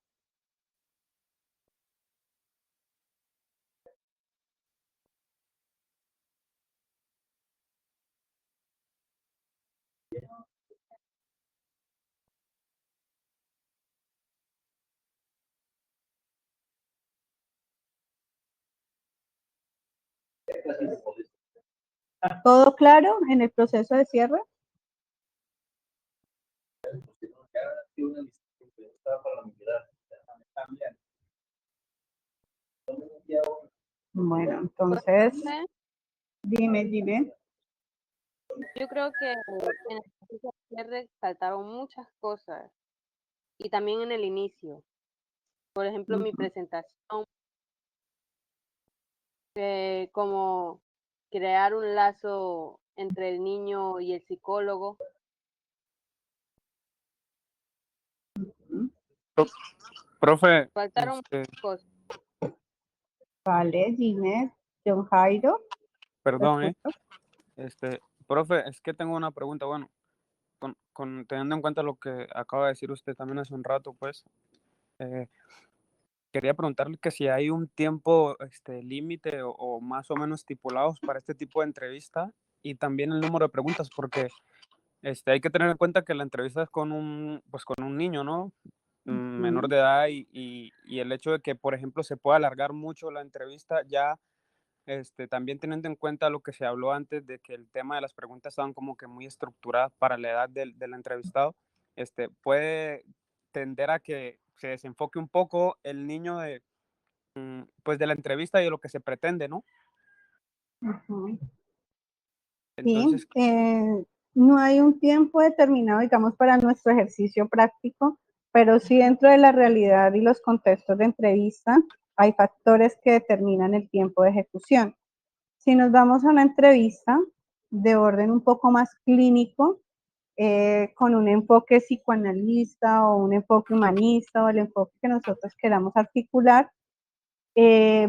¿Todo claro en el proceso de cierre? Bueno, entonces, Profe, dime. yo creo que en el proceso de cierre saltaron muchas cosas y también en el inicio. Por ejemplo, mi presentación, como crear un lazo entre el niño y el psicólogo. Profe, Faltaron muchas cosas. Vale, dime, John Jairo. perdón, Perfecto. profe, es que tengo una pregunta, bueno, teniendo en cuenta lo que acaba de decir usted también hace un rato, pues, quería preguntarle que si hay un tiempo límite o más o menos estipulados para este tipo de entrevista y también el número de preguntas, porque hay que tener en cuenta que la entrevista es con un niño, ¿no? Menor de edad y el hecho de que, por ejemplo, se pueda alargar mucho la entrevista ya, también teniendo en cuenta lo que se habló antes de que el tema de las preguntas estaban como que muy estructuradas para la edad del entrevistado, puede tender a que se desenfoque un poco el niño pues de la entrevista y de lo que se pretende, ¿no? Ujú. Entonces, Sí, no hay un tiempo determinado, digamos, para nuestro ejercicio práctico, pero sí dentro de la realidad y los contextos de entrevista hay factores que determinan el tiempo de ejecución. Si nos vamos a una entrevista de orden un poco más clínico, con un enfoque psicoanalista o un enfoque humanista o el enfoque que nosotros queramos articular,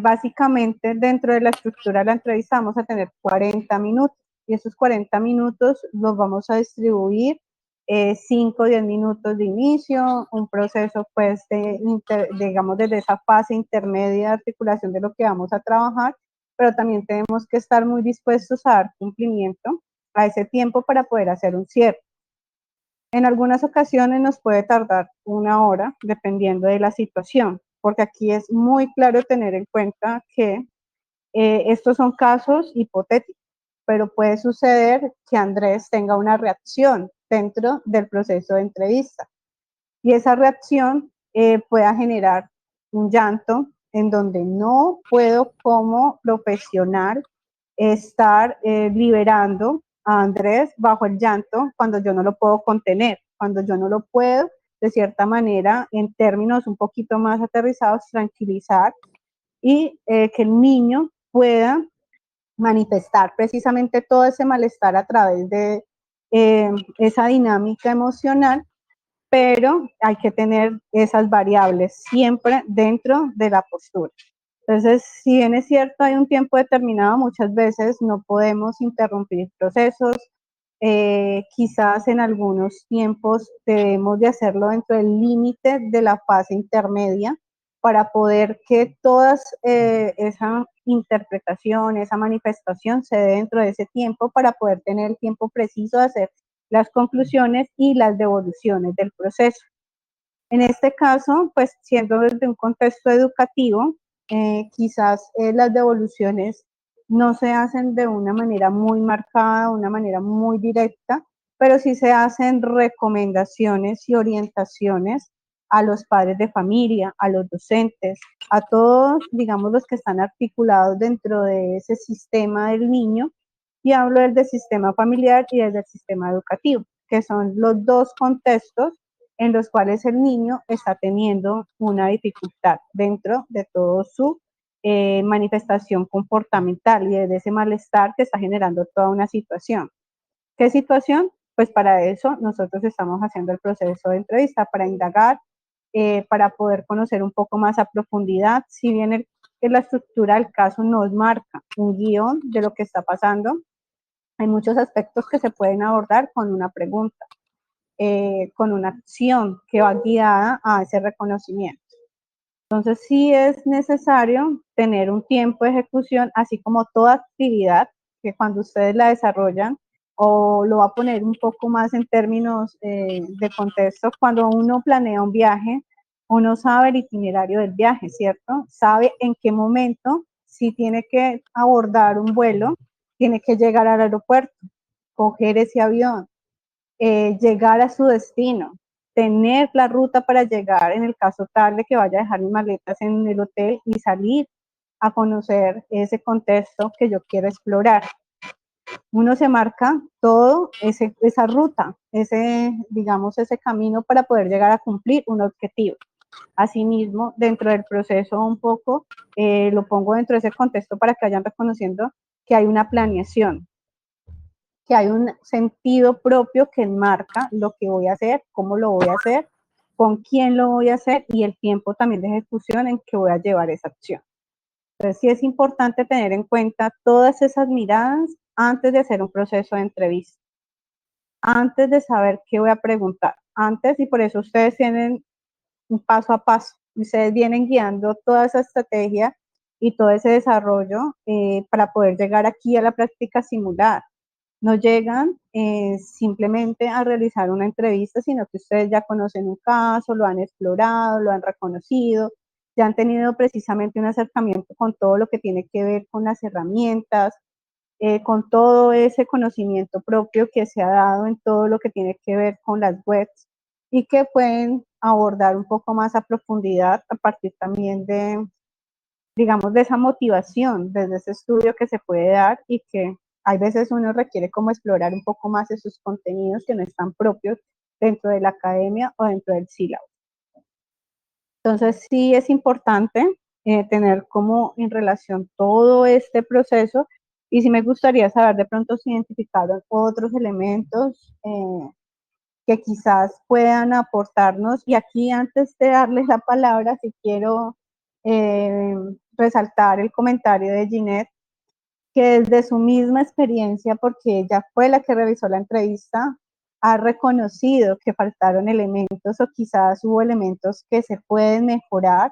básicamente dentro de la estructura de la entrevista vamos a tener 40 minutos y esos 40 minutos los vamos a distribuir 5 o 10 minutos de inicio, un proceso pues digamos desde esa fase intermedia de articulación de lo que vamos a trabajar, pero también tenemos que estar muy dispuestos a dar cumplimiento a ese tiempo para poder hacer un cierre. En algunas ocasiones nos puede tardar 1 hora, dependiendo de la situación, porque aquí es muy claro tener en cuenta que estos son casos hipotéticos, pero puede suceder que Andrés tenga una reacción dentro del proceso de entrevista y esa reacción pueda generar un llanto en donde no puedo como profesional estar liberando a Andrés bajo el llanto cuando yo no lo puedo contener, cuando yo no lo puedo, de cierta manera, en términos un poquito más aterrizados, tranquilizar y que el niño pueda manifestar precisamente todo ese malestar a través de esa dinámica emocional, pero hay que tener esas variables siempre dentro de la postura. Entonces, si bien es cierto, hay un tiempo determinado, muchas veces no podemos interrumpir procesos, quizás en algunos tiempos debemos de hacerlo dentro del límite de la fase intermedia para poder que toda esa interpretación, esa manifestación se dé dentro de ese tiempo para poder tener el tiempo preciso de hacer las conclusiones y las devoluciones del proceso. En este caso, pues siendo desde un contexto educativo, quizás las devoluciones no se hacen de una manera muy marcada, una manera muy directa, pero sí se hacen recomendaciones y orientaciones a los padres de familia, a los docentes, a todos, digamos, los que están articulados dentro de ese sistema del niño, y hablo del sistema familiar y del sistema educativo, que son los dos contextos en los cuales el niño está teniendo una dificultad dentro de todo su manifestación comportamental y de ese malestar que está generando toda una situación. ¿Qué situación? pues para eso nosotros estamos haciendo el proceso de entrevista, para indagar, para poder conocer un poco más a profundidad. Si bien la estructura del caso nos marca un guión de lo que está pasando, hay muchos aspectos que se pueden abordar con una pregunta, con una acción que va guiada a ese reconocimiento. Entonces sí es necesario tener un tiempo de ejecución, así como toda actividad que cuando ustedes la desarrollan, o lo va a poner un poco más en términos de contexto, cuando uno planea un viaje, uno sabe el itinerario del viaje, ¿cierto? Sabe en qué momento, si tiene que abordar un vuelo, tiene que llegar al aeropuerto, coger ese avión, llegar a su destino, tener la ruta para llegar, en el caso tal de que vaya a dejar mis maletas en el hotel y salir a conocer ese contexto que yo quiero explorar. Uno se marca todo esa ruta, digamos, ese camino para poder llegar a cumplir un objetivo. Asimismo, dentro del proceso un poco, lo pongo dentro de ese contexto para que vayan reconociendo que hay una planeación, que hay un sentido propio que enmarca lo que voy a hacer, cómo lo voy a hacer, con quién lo voy a hacer y el tiempo también de ejecución en que voy a llevar esa acción. Entonces sí es importante tener en cuenta todas esas miradas antes de hacer un proceso de entrevista, antes de saber qué voy a preguntar, antes, y por eso ustedes tienen un paso a paso, ustedes vienen guiando toda esa estrategia y todo ese desarrollo para poder llegar aquí a la práctica simulada. No llegan simplemente a realizar una entrevista, sino que ustedes ya conocen un caso, lo han explorado, lo han reconocido, ya han tenido precisamente un acercamiento con todo lo que tiene que ver con las herramientas, con todo ese conocimiento propio que se ha dado en todo lo que tiene que ver con las webs y que pueden abordar un poco más a profundidad a partir también de, digamos, de esa motivación, desde ese estudio que se puede dar y que hay veces uno requiere como explorar un poco más esos contenidos que no están propios dentro de la academia o dentro del sílabo. Entonces sí es importante tener como en relación todo este proceso y sí me gustaría saber de pronto si identificaron otros elementos que quizás puedan aportarnos. Y aquí antes de darles la palabra, sí quiero resaltar el comentario de Ginette, que desde su misma experiencia, porque ella fue la que revisó la entrevista, ha reconocido que faltaron elementos o quizás hubo elementos que se pueden mejorar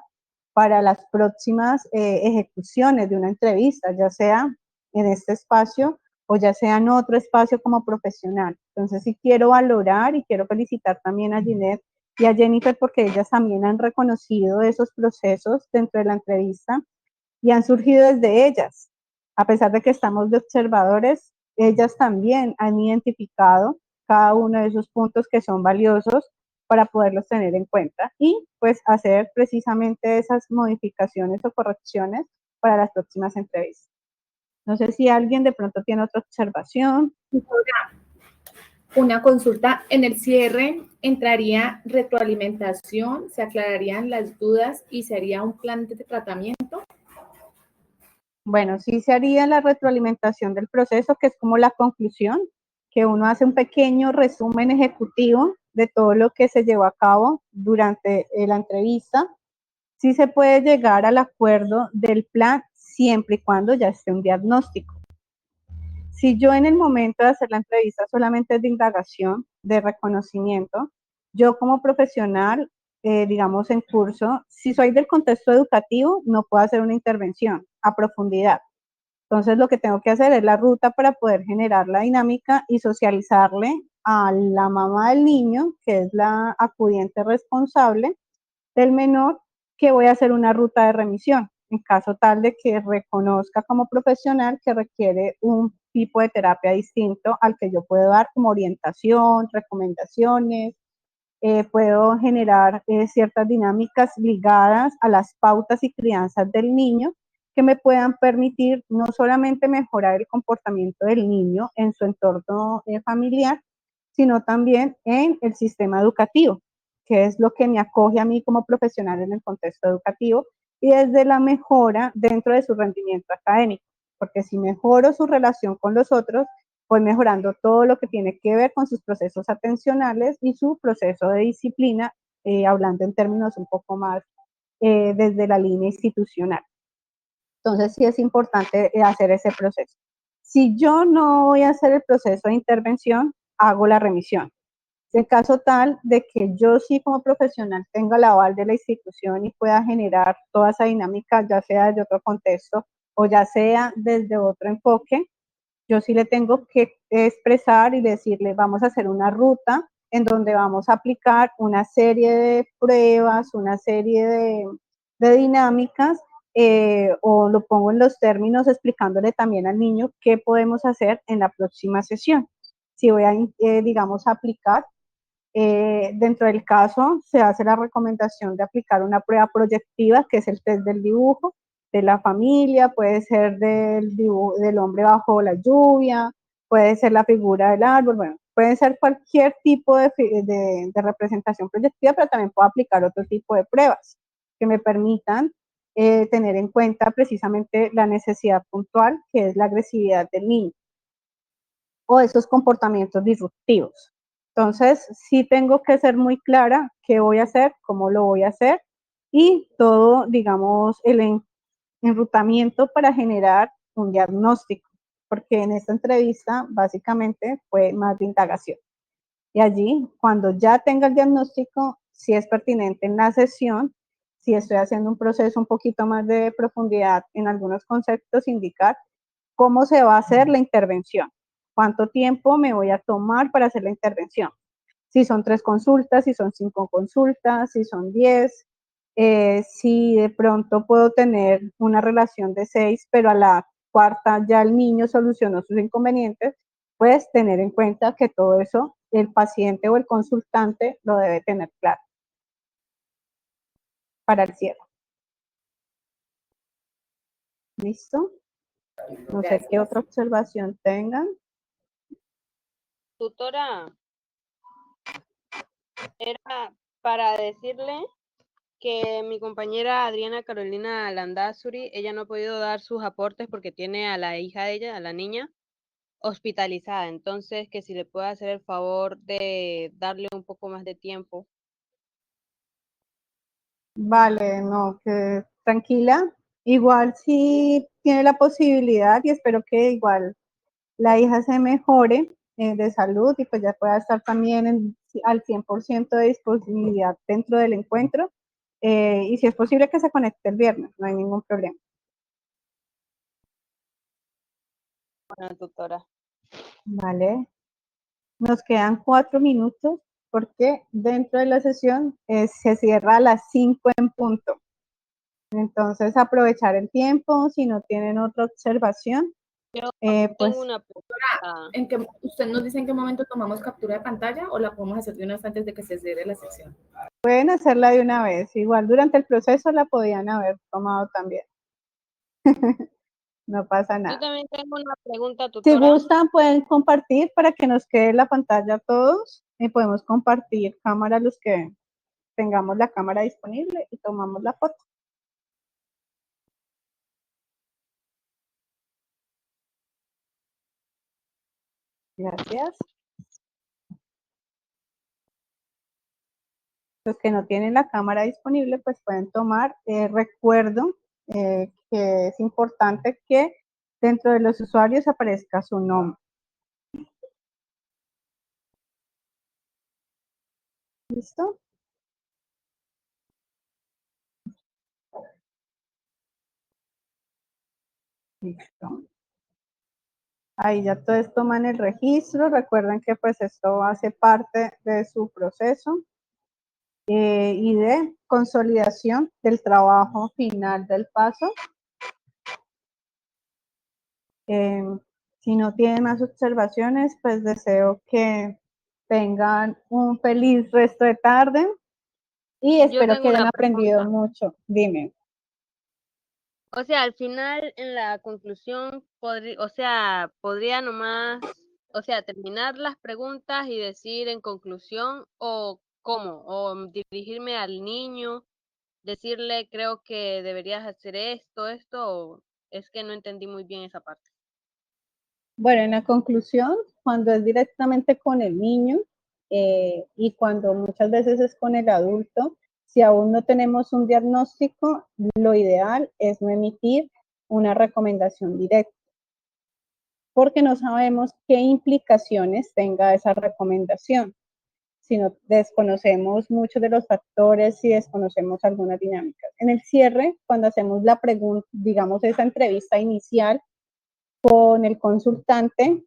para las próximas ejecuciones de una entrevista, ya sea en este espacio o ya sea en otro espacio como profesional. Entonces sí quiero valorar y quiero felicitar también a Ginette y a Jennifer porque ellas también han reconocido esos procesos dentro de la entrevista y han surgido desde ellas. A pesar de que estamos de observadores, ellas también han identificado cada uno de esos puntos que son valiosos para poderlos tener en cuenta y pues hacer precisamente esas modificaciones o correcciones para las próximas entrevistas. No sé si alguien de pronto tiene otra observación. Una consulta, en el cierre entraría retroalimentación, se aclararían las dudas y se haría un plan de tratamiento. Bueno, sí se haría la retroalimentación del proceso, que es como la conclusión, que uno hace un pequeño resumen ejecutivo de todo lo que se llevó a cabo durante la entrevista. Sí se puede llegar al acuerdo del plan siempre y cuando ya esté un diagnóstico. Si yo en el momento de hacer la entrevista solamente es de indagación, de reconocimiento, yo como profesional, digamos en curso, si soy del contexto educativo, no puedo hacer una intervención a profundidad. Entonces lo que tengo que hacer es la ruta para poder generar la dinámica y socializarle a la mamá del niño, que es la acudiente responsable del menor, que voy a hacer una ruta de remisión, en caso tal de que reconozca como profesional que requiere un tipo de terapia distinto al que yo puedo dar como orientación, recomendaciones, puedo generar ciertas dinámicas ligadas a las pautas y crianzas del niño que me puedan permitir no solamente mejorar el comportamiento del niño en su entorno familiar, sino también en el sistema educativo, que es lo que me acoge a mí como profesional en el contexto educativo y desde la mejora dentro de su rendimiento académico, porque si mejoro su relación con los otros, voy mejorando todo lo que tiene que ver con sus procesos atencionales y su proceso de disciplina, hablando en términos un poco más desde la línea institucional. Entonces sí es importante hacer ese proceso. Si yo no voy a hacer el proceso de intervención, hago la remisión. En caso tal de que yo sí como profesional tenga el aval de la institución y pueda generar toda esa dinámica, ya sea desde otro contexto o ya sea desde otro enfoque, yo sí le tengo que expresar y decirle, vamos a hacer una ruta en donde vamos a aplicar una serie de pruebas, una serie de dinámicas, o lo pongo en los términos explicándole también al niño qué podemos hacer en la próxima sesión. Si voy a, digamos, aplicar, dentro del caso se hace la recomendación de aplicar una prueba proyectiva, que es el test del dibujo, de la familia, puede ser del dibujo del hombre bajo la lluvia, puede ser la figura del árbol, bueno, puede ser cualquier tipo de representación proyectiva, pero también puedo aplicar otro tipo de pruebas que me permitan tener en cuenta precisamente la necesidad puntual, que es la agresividad del niño, o esos comportamientos disruptivos. Entonces, sí tengo que ser muy clara qué voy a hacer, cómo lo voy a hacer y todo, digamos, el enrutamiento para generar un diagnóstico, porque en esta entrevista básicamente fue más de indagación. Y allí, cuando ya tenga el diagnóstico, si es pertinente en la sesión, si estoy haciendo un proceso un poquito más de profundidad en algunos conceptos, indicar cómo se va a hacer la intervención, cuánto tiempo me voy a tomar para hacer la intervención, si son 3 consultas, si son 5 consultas, si son 10, si de pronto puedo tener una relación de 6, pero a la cuarta ya el niño solucionó sus inconvenientes, pues tener en cuenta que todo eso el paciente o el consultante lo debe tener claro para el cierre. ¿Listo? No sé qué otra observación tengan. Tutora, era para decirle que mi compañera Adriana Carolina Landazuri, ella no ha podido dar sus aportes porque tiene a la hija de ella, a la niña, hospitalizada. Entonces, que si le puede hacer el favor de darle un poco más de tiempo. Vale, no, que tranquila. Igual sí tiene la posibilidad y espero que igual la hija se mejore de salud y pues ya pueda estar también al 100% de disponibilidad dentro del encuentro. Y si es posible que se conecte el viernes, no hay ningún problema. Bueno, tutora. Vale. Nos quedan 4 minutos porque dentro de la sesión se cierra a las 5 en punto. Entonces aprovechar el tiempo, si no tienen otra observación, Yo pues tengo una pregunta. ¿En qué, usted nos dice en qué momento tomamos captura de pantalla o la podemos hacer de una vez antes de que se cierre la sección? pueden hacerla de una vez. Igual durante el proceso la podían haber tomado también. No pasa Yo nada. también tengo una pregunta, Si tutora. gustan, pueden compartir para que nos quede la pantalla a todos y podemos compartir cámara los que tengamos la cámara disponible y tomamos la foto. Gracias. Los que no tienen la cámara disponible, pues pueden tomar. Recuerdo que es importante que dentro de los usuarios aparezca su nombre. ¿Listo? Listo. Ahí ya todos toman el registro. Recuerden que pues esto hace parte de su proceso y de consolidación del trabajo final del paso. Si no tienen más observaciones, pues deseo que tengan un feliz resto de tarde y Yo espero que tengo hayan una aprendido pregunta. mucho. Dime. O sea, al final, en la conclusión, o sea, podría nomás, o sea, terminar las preguntas y decir en conclusión, o cómo, o dirigirme al niño, decirle, creo que deberías hacer esto, o es que no entendí muy bien esa parte. Bueno, en la conclusión, cuando es directamente con el niño y cuando muchas veces es con el adulto, si aún no tenemos un diagnóstico, lo ideal es no emitir una recomendación directa, porque no sabemos qué implicaciones tenga esa recomendación. Si no desconocemos muchos de los factores, si desconocemos algunas dinámicas. En el cierre, cuando hacemos la pregunta, digamos esa entrevista inicial con el consultante,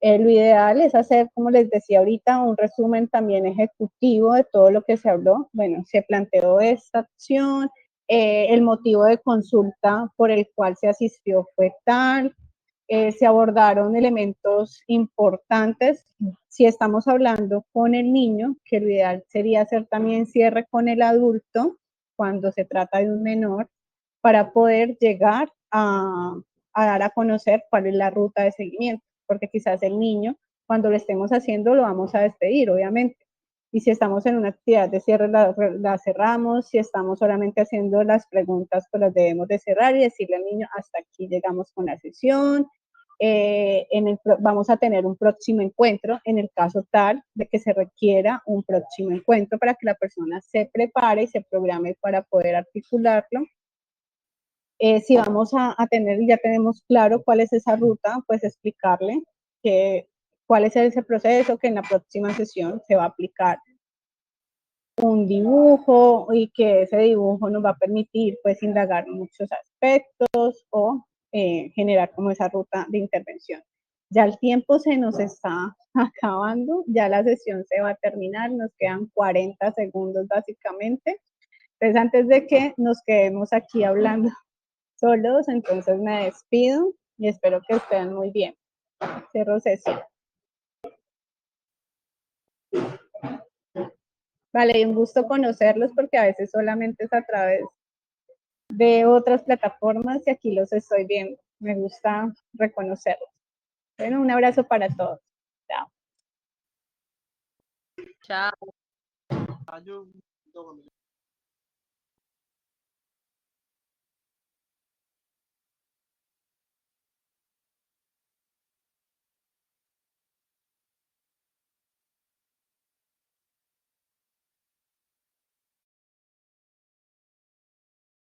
lo ideal es hacer, como les decía ahorita, un resumen también ejecutivo de todo lo que se habló. Bueno, se planteó esta acción, el motivo de consulta por el cual se asistió fue tal, se abordaron elementos importantes. Si estamos hablando con el niño, que lo ideal sería hacer también cierre con el adulto cuando se trata de un menor, para poder llegar a dar a conocer cuál es la ruta de seguimiento, porque quizás el niño, cuando lo estemos haciendo, lo vamos a despedir, obviamente. Y si estamos en una actividad de cierre, la cerramos. Si estamos solamente haciendo las preguntas, pues las debemos de cerrar y decirle al niño, hasta aquí llegamos con la sesión. Vamos a tener un próximo encuentro en el caso tal de que se requiera un próximo encuentro para que la persona se prepare y se programe para poder articularlo. Si vamos a tener, ya tenemos claro cuál es esa ruta, pues explicarle cuál es ese proceso, que en la próxima sesión se va a aplicar un dibujo y que ese dibujo nos va a permitir pues indagar muchos aspectos o generar como esa ruta de intervención. Ya el tiempo se nos está acabando, ya la sesión se va a terminar, nos quedan 40 segundos básicamente. Entonces antes de que nos quedemos aquí hablando solos, entonces me despido y espero que estén muy bien. Cierro sesión. Vale, y un gusto conocerlos porque a veces solamente es a través de otras plataformas y aquí los estoy viendo. Me gusta reconocerlos. Bueno, un abrazo para todos. Chao. Chao.